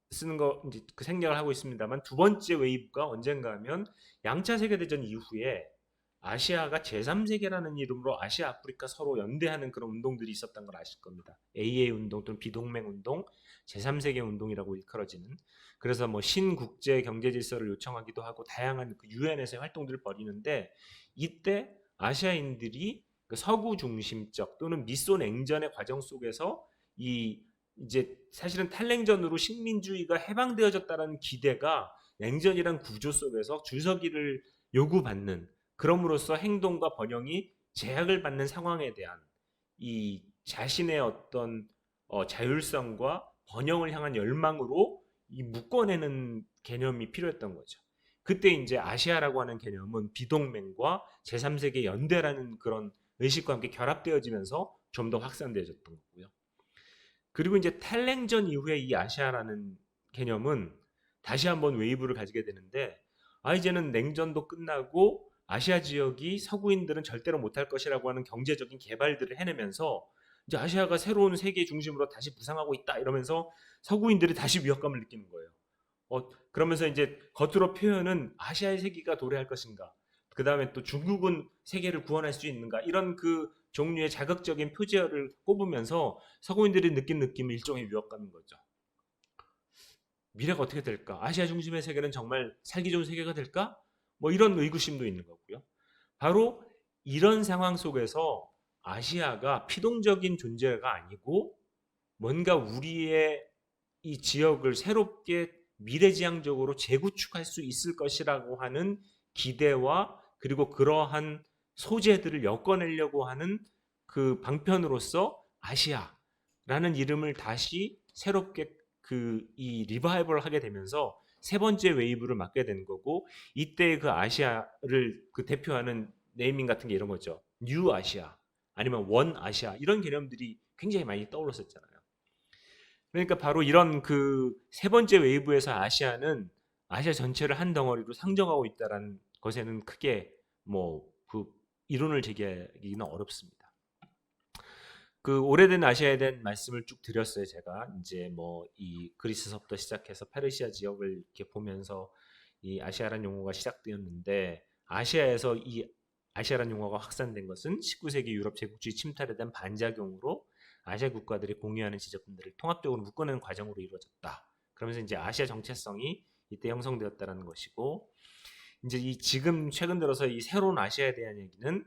쓰는 거 이제 그 생략을 하고 있습니다만 두 번째 웨이브가 언젠가 하면 양차 세계대전 이후에 아시아가 제3세계라는 이름으로 아시아 아프리카 서로 연대하는 그런 운동들이 있었던 걸 아실 겁니다. AA 운동 또는 비동맹 운동, 제3세계 운동이라고 일컬어지는 그래서 뭐 신국제 경제 질서를 요청하기도 하고 다양한 그 유엔에서의 활동들을 벌이는데 이때 아시아인들이 그 서구 중심적 또는 미소 냉전의 과정 속에서 이제 사실은 탈냉전으로 식민주의가 해방되어졌다는 기대가 냉전이란 구조 속에서 줄서기를 요구받는 그럼으로써 행동과 번영이 제약을 받는 상황에 대한 이 자신의 어떤 자율성과 번영을 향한 열망으로 묶어내는 개념이 필요했던 거죠. 그때 이제 아시아라고 하는 개념은 비동맹과 제3세계 연대라는 그런 의식과 함께 결합되어지면서 좀 더 확산되어졌던 거고요. 그리고 이제 탈냉전 이후에 이 아시아라는 개념은 다시 한번 웨이브를 가지게 되는데, 이제는 냉전도 끝나고 아시아 지역이 서구인들은 절대로 못할 것이라고 하는 경제적인 개발들을 해내면서 이제 아시아가 새로운 세계 중심으로 다시 부상하고 있다 이러면서 서구인들이 다시 위협감을 느끼는 거예요. 그러면서 이제 겉으로 표현은 아시아의 세계가 도래할 것인가, 그 다음에 또 중국은 세계를 구원할 수 있는가, 이런 그 종류의 자극적인 표제어를 꼽으면서 서구인들이 느낀 느낌은 일종의 위협감인 거죠. 미래가 어떻게 될까? 아시아 중심의 세계는 정말 살기 좋은 세계가 될까? 뭐 이런 의구심도 있는 거고요. 바로 이런 상황 속에서 아시아가 피동적인 존재가 아니고 뭔가 우리의 이 지역을 새롭게 미래지향적으로 재구축할 수 있을 것이라고 하는 기대와, 그리고 그러한 소재들을 엮어내려고 하는 그 방편으로서 아시아라는 이름을 다시 새롭게 이 리바이벌을 하게 되면서 세 번째 웨이브를 맞게 된 거고, 이때 그 아시아를 그 대표하는 네이밍 같은 게 이런 거죠. 뉴 아시아 아니면 원 아시아, 이런 개념들이 굉장히 많이 떠올랐었잖아요. 그러니까 바로 이런 그 세 번째 웨이브에서 아시아는 아시아 전체를 한 덩어리로 상정하고 있다라는 것에는 크게 뭐 그 이론을 제기하기는 어렵습니다. 그 오래된 아시아에 대한 말씀을 쭉 드렸어요. 제가 이제 뭐 이 그리스서부터 시작해서 페르시아 지역을 이렇게 보면서 이 아시아란 용어가 시작되었는데, 아시아에서 이 아시아란 용어가 확산된 것은 19세기 유럽 제국주의 침탈에 대한 반작용으로 아시아 국가들이 공유하는 지적분들을 통합적으로 묶어내는 과정으로 이루어졌다. 그러면서 이제 아시아 정체성이 이때 형성되었다는 것이고, 이제 이 지금 최근 들어서 이 새로운 아시아에 대한 얘기는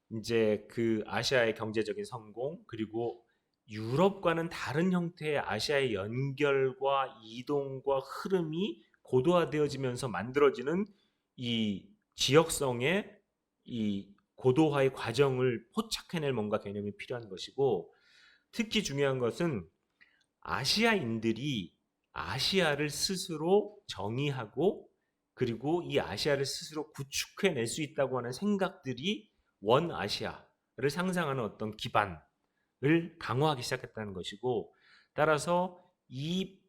이제 그 아시아의 경제적인 성공, 그리고 유럽과는 다른 형태의 아시아의 연결과 이동과 흐름이 고도화되어지면서 만들어지는 이 지역성의 이 고도화의 과정을 포착해낼 뭔가 개념이 필요한 것이고, 특히 중요한 것은 아시아인들이 아시아를 스스로 정의하고 그리고 이 아시아를 스스로 구축해낼 수 있다고 하는 생각들이 원 아시아를 상상하는 어떤 기반을 강화하기 시작했다는 것이고, 따라서 이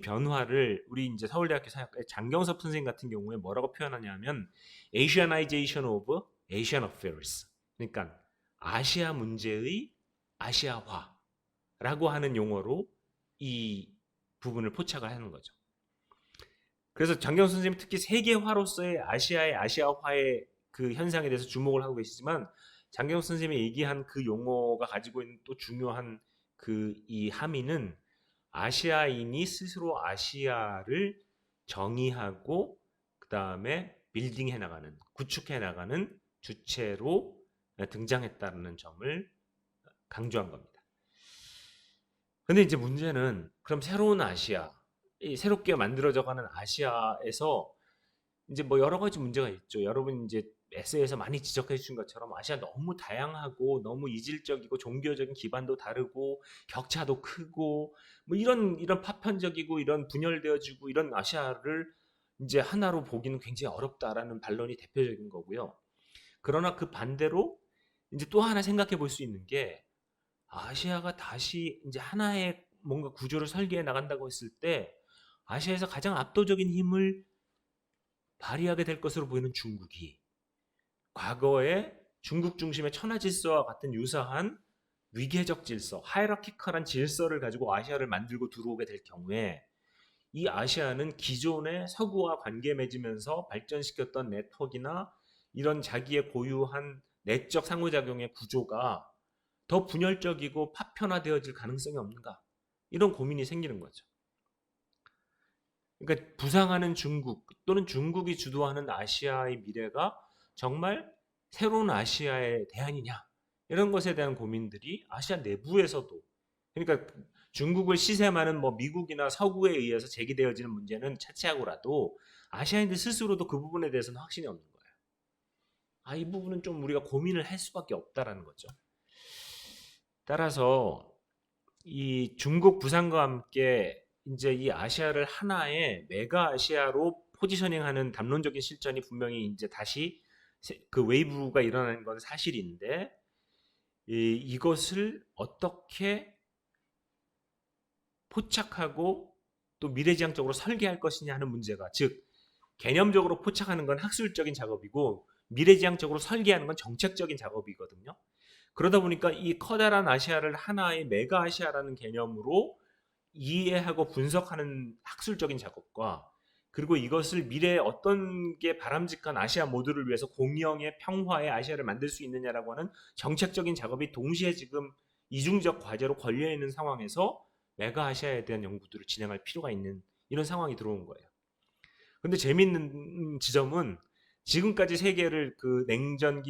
변화를 우리 이제 서울대학교 사역의 장경섭 선생님 같은 경우에 뭐라고 표현하냐면 Asianization of Asian Affairs, 그러니까 아시아 문제의 아시아화라고 하는 용어로 이 부분을 포착을 하는 거죠. 그래서 장경 선생님 특히 세계화로서의 아시아의 아시아화의 그 현상에 대해서 주목을 하고 계시지만, 장경 선생님이 얘기한 그 용어가 가지고 있는 또 중요한 그 이 함의는 아시아인이 스스로 아시아를 정의하고 그 다음에 빌딩해 나가는, 구축해 나가는 주체로 등장했다는 점을 강조한 겁니다. 근데 이제 문제는 그럼 새로운 아시아, 이 새롭게 만들어져가는 아시아에서 이제 뭐 여러 가지 문제가 있죠. 여러분 이제 에세이에서 많이 지적해 주신 것처럼 아시아 너무 다양하고 너무 이질적이고 종교적인 기반도 다르고 격차도 크고 뭐 이런 파편적이고 이런 분열되어지고 이런 아시아를 이제 하나로 보기는 굉장히 어렵다라는 반론이 대표적인 거고요. 그러나 그 반대로 이제 또 하나 생각해 볼 수 있는 게, 아시아가 다시 이제 하나의 뭔가 구조를 설계해 나간다고 했을 때 아시아에서 가장 압도적인 힘을 발휘하게 될 것으로 보이는 중국이 과거에 중국 중심의 천하 질서와 같은 유사한 위계적 질서, 하이라키컬한 질서를 가지고 아시아를 만들고 들어오게 될 경우에 이 아시아는 기존의 서구와 관계 맺으면서 발전시켰던 네트워크나 이런 자기의 고유한 내적 상호작용의 구조가 더 분열적이고 파편화되어질 가능성이 없는가, 이런 고민이 생기는 거죠. 그러니까 부상하는 중국 또는 중국이 주도하는 아시아의 미래가 정말 새로운 아시아의 대안이냐, 이런 것에 대한 고민들이 아시아 내부에서도, 그러니까 중국을 시샘하는 뭐 미국이나 서구에 의해서 제기되어지는 문제는 차치하고라도 아시아인들 스스로도 그 부분에 대해서는 확신이 없는 거예요. 이 부분은 좀 우리가 고민을 할 수밖에 없다라는 거죠. 따라서 이 중국 부상과 함께 이제 이 아시아를 하나의 메가 아시아로 포지셔닝하는 담론적인 실전이 분명히 이제 다시 그 웨이브가 일어나는 건 사실인데, 이것을 어떻게 포착하고 또 미래지향적으로 설계할 것이냐 하는 문제가, 즉 개념적으로 포착하는 건 학술적인 작업이고 미래지향적으로 설계하는 건 정책적인 작업이거든요. 그러다 보니까 이 커다란 아시아를 하나의 메가 아시아라는 개념으로 이해하고 분석하는 학술적인 작업과, 그리고 이것을 미래에 어떤 게 바람직한 아시아 모두를 위해서 공영의 평화의 아시아를 만들 수 있느냐라고 하는 정책적인 작업이 동시에 지금 이중적 과제로 걸려 있는 상황에서 메가 아시아에 대한 연구들을 진행할 필요가 있는 이런 상황이 들어온 거예요. 근데 재밌는 지점은 지금까지 세계를 그 냉전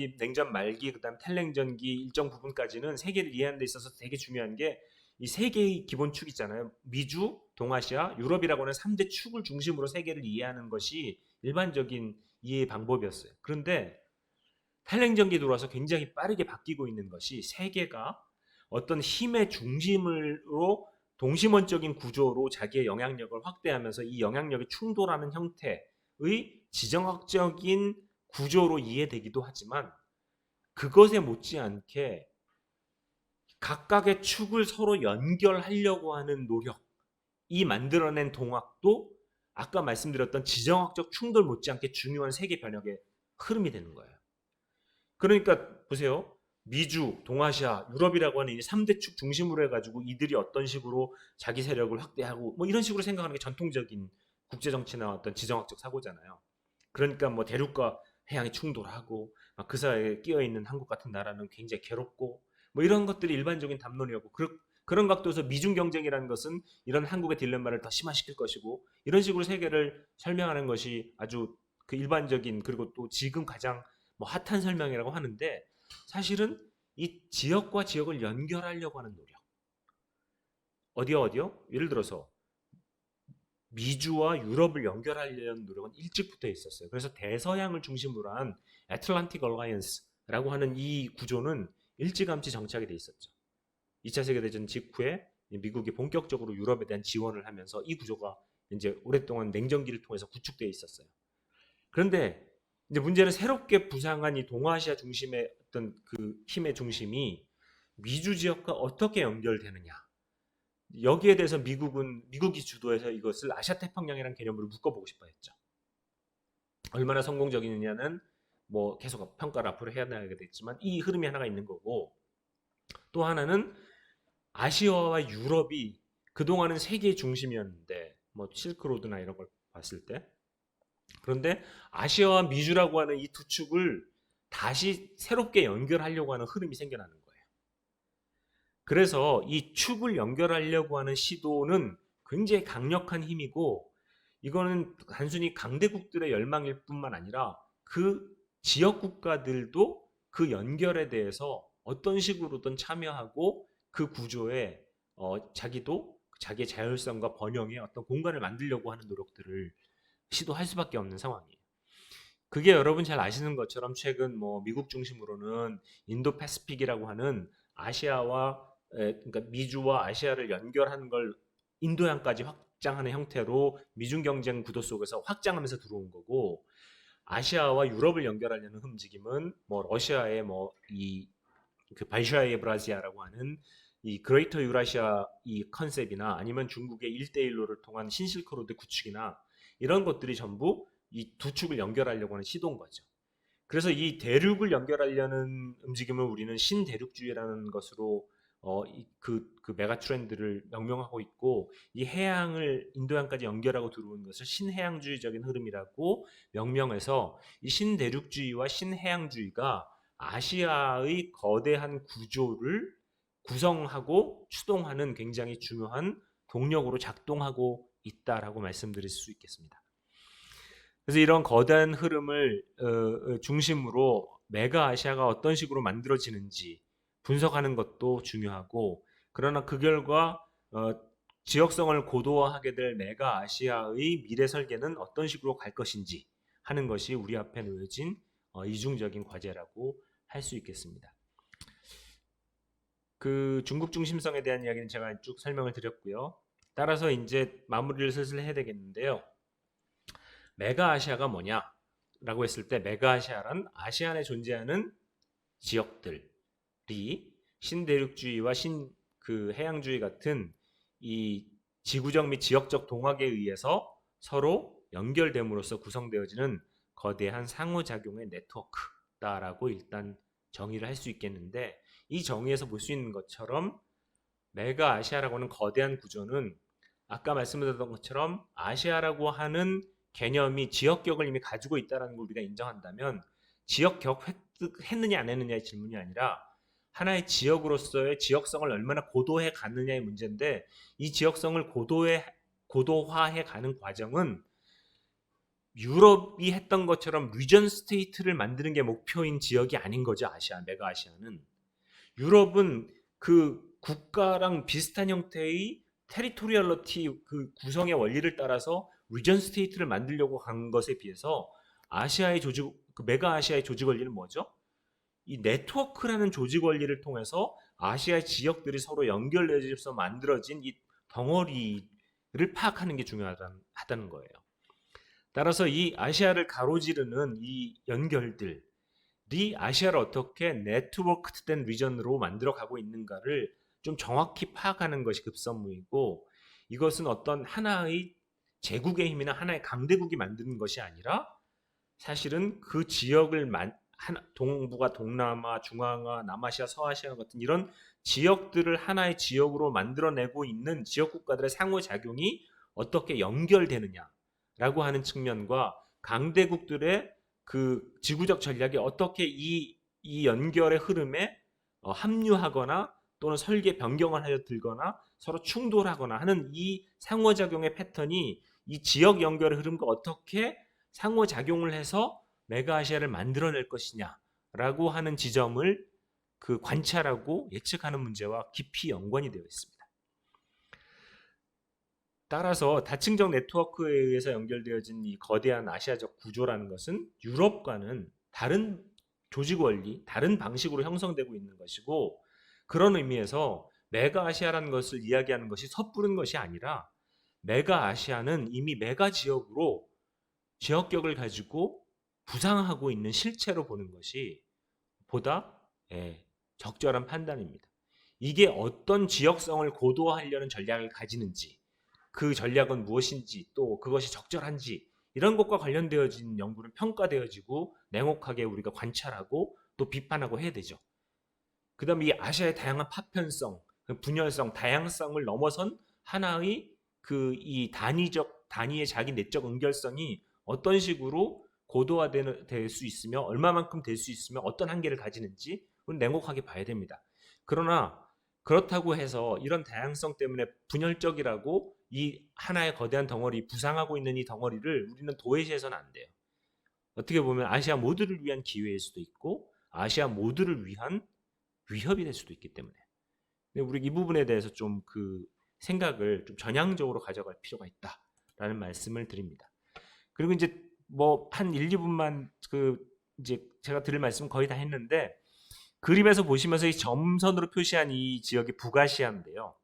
말기, 그다음 탈냉전기 일정 부분까지는 세계를 이해하는 데 있어서 되게 중요한 게 이 세 개의 기본 축 있잖아요. 미주, 동아시아, 유럽이라고 하는 3대 축을 중심으로 세계를 이해하는 것이 일반적인 이해 방법이었어요. 그런데 탈냉전기 들어와서 굉장히 빠르게 바뀌고 있는 것이 세계가 어떤 힘의 중심으로 동심원적인 구조로 자기의 영향력을 확대하면서 이 영향력이 충돌하는 형태의 지정학적인 구조로 이해되기도 하지만, 그것에 못지않게 각각의 축을 서로 연결하려고 하는 노력, 이 만들어낸 동학도 아까 말씀드렸던 지정학적 충돌 못지않게 중요한 세계 변혁의 흐름이 되는 거예요. 그러니까 보세요. 미주, 동아시아, 유럽이라고 하는 이 3대 축 중심으로 해가지고 이들이 어떤 식으로 자기 세력을 확대하고 뭐 이런 식으로 생각하는 게 전통적인 국제정치나 어떤 지정학적 사고잖아요. 그러니까 뭐 대륙과 해양이 충돌하고 그 사이에 끼어 있는 한국 같은 나라는 굉장히 괴롭고 뭐 이런 것들이 일반적인 담론이었고, 그런 각도에서 미중 경쟁이라는 것은 이런 한국의 딜레마를 더 심화시킬 것이고, 이런 식으로 세계를 설명하는 것이 아주 그 일반적인, 그리고 또 지금 가장 뭐 핫한 설명이라고 하는데, 사실은 이 지역과 지역을 연결하려고 하는 노력, 어디요? 예를 들어서 미주와 유럽을 연결하려는 노력은 일찍부터 있었어요. 그래서 대서양을 중심으로 한 애틀란틱 얼라이언스라고 하는 이 구조는 일찌감치 정착이 돼 있었죠. 2차 세계대전 직후에 미국이 본격적으로 유럽에 대한 지원을 하면서 이 구조가 이제 오랫동안 냉전기를 통해서 구축되어 있었어요. 그런데 이제 문제는 새롭게 부상한 이 동아시아 중심의 어떤 그 힘의 중심이 미주 지역과 어떻게 연결되느냐. 여기에 대해서 미국이 주도해서 이것을 아시아 태평양이라는 개념으로 묶어보고 싶어 했죠. 얼마나 성공적이느냐는 뭐 계속 평가를 앞으로 해야 되겠지만 이 흐름이 하나가 있는 거고, 또 하나는 아시아와 유럽이 그동안은 세계의 중심이었는데 뭐 실크로드나 이런 걸 봤을 때, 그런데 아시아와 미주라고 하는 이 두 축을 다시 새롭게 연결하려고 하는 흐름이 생겨나는 거예요. 그래서 이 축을 연결하려고 하는 시도는 굉장히 강력한 힘이고, 이거는 단순히 강대국들의 열망일 뿐만 아니라 그 지역 국가들도 그 연결에 대해서 어떤 식으로든 참여하고 그 구조에 자기도 자기의 자율성과 번영의 어떤 공간을 만들려고 하는 노력들을 시도할 수밖에 없는 상황이에요. 그게 여러분 잘 아시는 것처럼 최근 뭐 미국 중심으로는 인도 패시픽이라고 하는 그러니까 미주와 아시아를 연결하는 걸 인도양까지 확장하는 형태로 미중 경쟁 구도 속에서 확장하면서 들어온 거고, 아시아와 유럽을 연결하려는 움직임은 뭐 러시아의 뭐 이 그 발샤이의 브라지아라고 하는 이 그레이터 유라시아 이 컨셉이나 아니면 중국의 1대1로를 통한 신실크로드 구축이나 이런 것들이 전부 이 두 축을 연결하려고 하는 시도인 거죠. 그래서 이 대륙을 연결하려는 움직임을 우리는 신대륙주의라는 것으로 그 메가 트렌드를 명명하고 있고, 이 해양을 인도양까지 연결하고 들어오는 것을 신해양주의적인 흐름이라고 명명해서 이 신대륙주의와 신해양주의가 아시아의 거대한 구조를 구성하고 추동하는 굉장히 중요한 동력으로 작동하고 있다라고 말씀드릴 수 있겠습니다. 그래서 이런 거대한 흐름을 중심으로 메가 아시아가 어떤 식으로 만들어지는지 분석하는 것도 중요하고, 그러나 그 결과 지역성을 고도화하게 될 메가 아시아의 미래 설계는 어떤 식으로 갈 것인지 하는 것이 우리 앞에 놓여진 이중적인 과제라고 할 수 있겠습니다. 그 중국 중심성에 대한 이야기는 제가 쭉 설명을 드렸고요. 따라서 이제 마무리를 슬슬 해야 되겠는데요. 메가 아시아가 뭐냐라고 했을 때, 메가 아시아란 아시안에 존재하는 지역들이 신대륙주의와 그 해양주의 같은 이 지구적 및 지역적 동학에 의해서 서로 연결됨으로써 구성되어지는 거대한 상호작용의 네트워크다라고 일단 정의를 할 수 있겠는데, 이 정의에서 볼 수 있는 것처럼 메가 아시아라고 하는 거대한 구조는 아까 말씀드렸던 것처럼 아시아라고 하는 개념이 지역격을 이미 가지고 있다는 걸 우리가 인정한다면, 지역격 획득했느냐 안 했느냐의 질문이 아니라 하나의 지역으로서의 지역성을 얼마나 고도해 갔느냐의 문제인데, 이 지역성을 고도화해 가는 과정은 유럽이 했던 것처럼 리전 스테이트를 만드는 게 목표인 지역이 아닌 거죠. 메가 아시아는. 유럽은 그 국가랑 비슷한 형태의 테리토리얼러티, 그 구성의 원리를 따라서 리전 스테이트를 만들려고 한 것에 비해서 메가 아시아의 조직 원리는 뭐죠? 이 네트워크라는 조직 원리를 통해서 아시아의 지역들이 서로 연결되어서 만들어진 이 덩어리를 파악하는 게 중요하다는 거예요. 따라서 이 아시아를 가로지르는 이 연결들이 아시아를 어떻게 네트워크된 리전으로 만들어가고 있는가를 좀 정확히 파악하는 것이 급선무이고, 이것은 어떤 하나의 제국의 힘이나 하나의 강대국이 만드는 것이 아니라 사실은 그 지역을 동부가 동남아, 중앙아, 남아시아, 서아시아 같은 이런 지역들을 하나의 지역으로 만들어내고 있는 지역 국가들의 상호작용이 어떻게 연결되느냐라고 하는 측면과 강대국들의 그 지구적 전략이 어떻게 이 연결의 흐름에 합류하거나 또는 설계 변경을 하여 들거나 서로 충돌하거나 하는 이 상호작용의 패턴이 이 지역 연결의 흐름과 어떻게 상호작용을 해서 메가아시아를 만들어낼 것이냐라고 하는 지점을 그 관찰하고 예측하는 문제와 깊이 연관이 되어 있습니다. 따라서 다층적 네트워크에 의해서 연결되어진 이 거대한 아시아적 구조라는 것은 유럽과는 다른 조직 원리, 다른 방식으로 형성되고 있는 것이고, 그런 의미에서 메가아시아라는 것을 이야기하는 것이 섣부른 것이 아니라, 메가아시아는 이미 메가 지역으로 지역격을 가지고 부상하고 있는 실체로 보는 것이 보다 적절한 판단입니다. 이게 어떤 지역성을 고도화하려는 전략을 가지는지, 그 전략은 무엇인지, 또 그것이 적절한지, 이런 것과 관련되어진 연구는 평가되어지고 냉혹하게 우리가 관찰하고 또 비판하고 해야 되죠. 그 다음에 이 아시아의 다양한 파편성, 분열성, 다양성을 넘어선 하나의 이 단위의 자기 내적 연결성이 어떤 식으로 고도화될 수 있으며 얼마만큼 될 수 있으며 어떤 한계를 가지는지 우리는 냉혹하게 봐야 됩니다. 그러나 그렇다고 해서 이런 다양성 때문에 분열적이라고 이 하나의 거대한 덩어리, 부상하고 있는 이 덩어리를 우리는 도외시해서는 안 돼요. 어떻게 보면 아시아 모두를 위한 기회일 수도 있고 아시아 모두를 위한 위협이 될 수도 있기 때문에, 우리 이 부분에 대해서 좀 그 생각을 좀 전향적으로 가져갈 필요가 있다라는 말씀을 드립니다. 그리고 이제 뭐 한 1, 2분만 이제 제가 드릴 말씀 거의 다 했는데, 그림에서 보시면서 이 점선으로 표시한 이 지역이 북아시아인데요.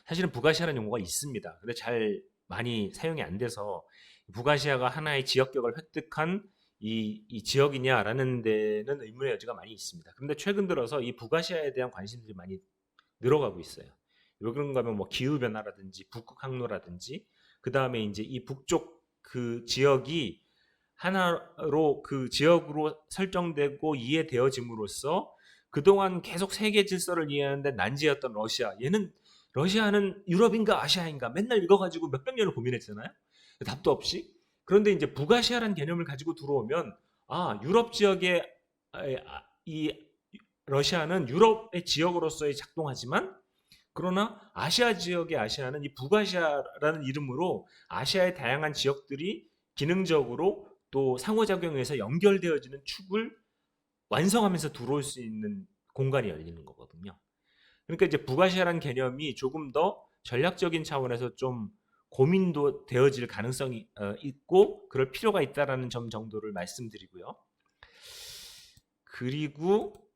사실은 북아시아라는 용어가 있습니다. 근데 잘 많이 사용이 안 돼서 북아시아가 하나의 지역격을 획득한 이 지역이냐라는 데는 의문의 여지가 많이 있습니다. 그런데 최근 들어서 이 북아시아에 대한 관심들이 많이 늘어가고 있어요. 왜 그런가 하면 뭐 기후 변화라든지 북극 항로라든지, 그 다음에 이제 이 북쪽 그 지역이 하나로 그 지역으로 설정되고 이해되어짐으로써 그동안 계속 세계 질서를 이해하는데 난제였던 러시아는 유럽인가 아시아인가 맨날 이거 가지고 몇백 년을 고민했잖아요. 답도 없이. 그런데 이제 북아시아라는 개념을 가지고 들어오면 유럽 지역의 이 러시아는 유럽의 지역으로서의 작동하지만, 그러나 아시아 지역의 아시아는 이 북아시아라는 이름으로 아시아의 다양한 지역들이 기능적으로 또 상호작용에 의해서 연결되어지는 축을 완성하면서 들어올 수 있는 공간이 열리는 거거든요. 그러니까 이제 북아시아라는 개념이 조금 더 전략적인 차원에서 좀 고민도 되어질 가능성이 있고 그럴 필요가 있다라는 점 정도를 말씀드리고요. 그리고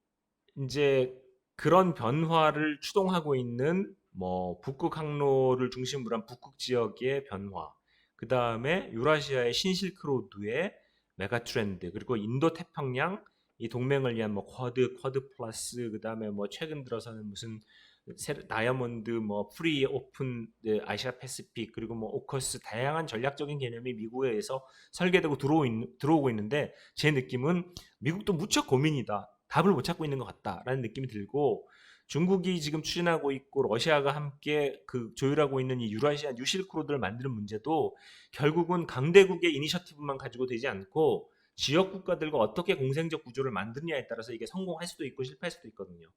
이제 그런 변화를 추동하고 있는 뭐 북극 항로를 중심으로 한 북극 지역의 변화, 그 다음에 유라시아의 신실크로드의 메가 트렌드, 그리고 인도 태평양 이 동맹을 위한 뭐 쿼드 플러스, 그 다음에 뭐 최근 들어서는 무슨 다이아몬드, 뭐 프리 오픈, 네, 아시아 패시픽, 그리고 뭐 오커스, 다양한 전략적인 개념이 미국에 의해서 설계되고 들어오고 있는데, 제 느낌은 미국도 무척 고민이다, 답을 못 찾고 있는 것 같다라는 느낌이 들고, 중국이 지금 추진하고 있고 러시아가 함께 그 조율하고 있는 이 유라시아 뉴실크로드를 만드는 문제도 결국은 강대국의 이니셔티브만 가지고 되지 않고 지역 국가들과 어떻게 공생적 구조를 만드느냐에 따라서 이게 성공할 수도 있고 실패할 수도 있거든요.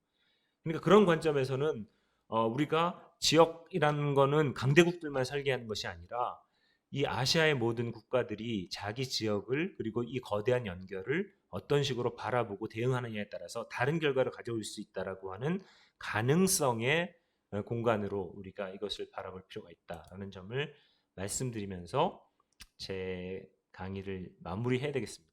그러니까 그런 관점에서는 우리가 지역이라는 거는 강대국들만 설계하는 것이 아니라 이 아시아의 모든 국가들이 자기 지역을, 그리고 이 거대한 연결을 어떤 식으로 바라보고 대응하느냐에 따라서 다른 결과를 가져올 수 있다라고 하는 가능성의 공간으로 우리가 이것을 바라볼 필요가 있다라는 점을 말씀드리면서 제 강의를 마무리해야 되겠습니다.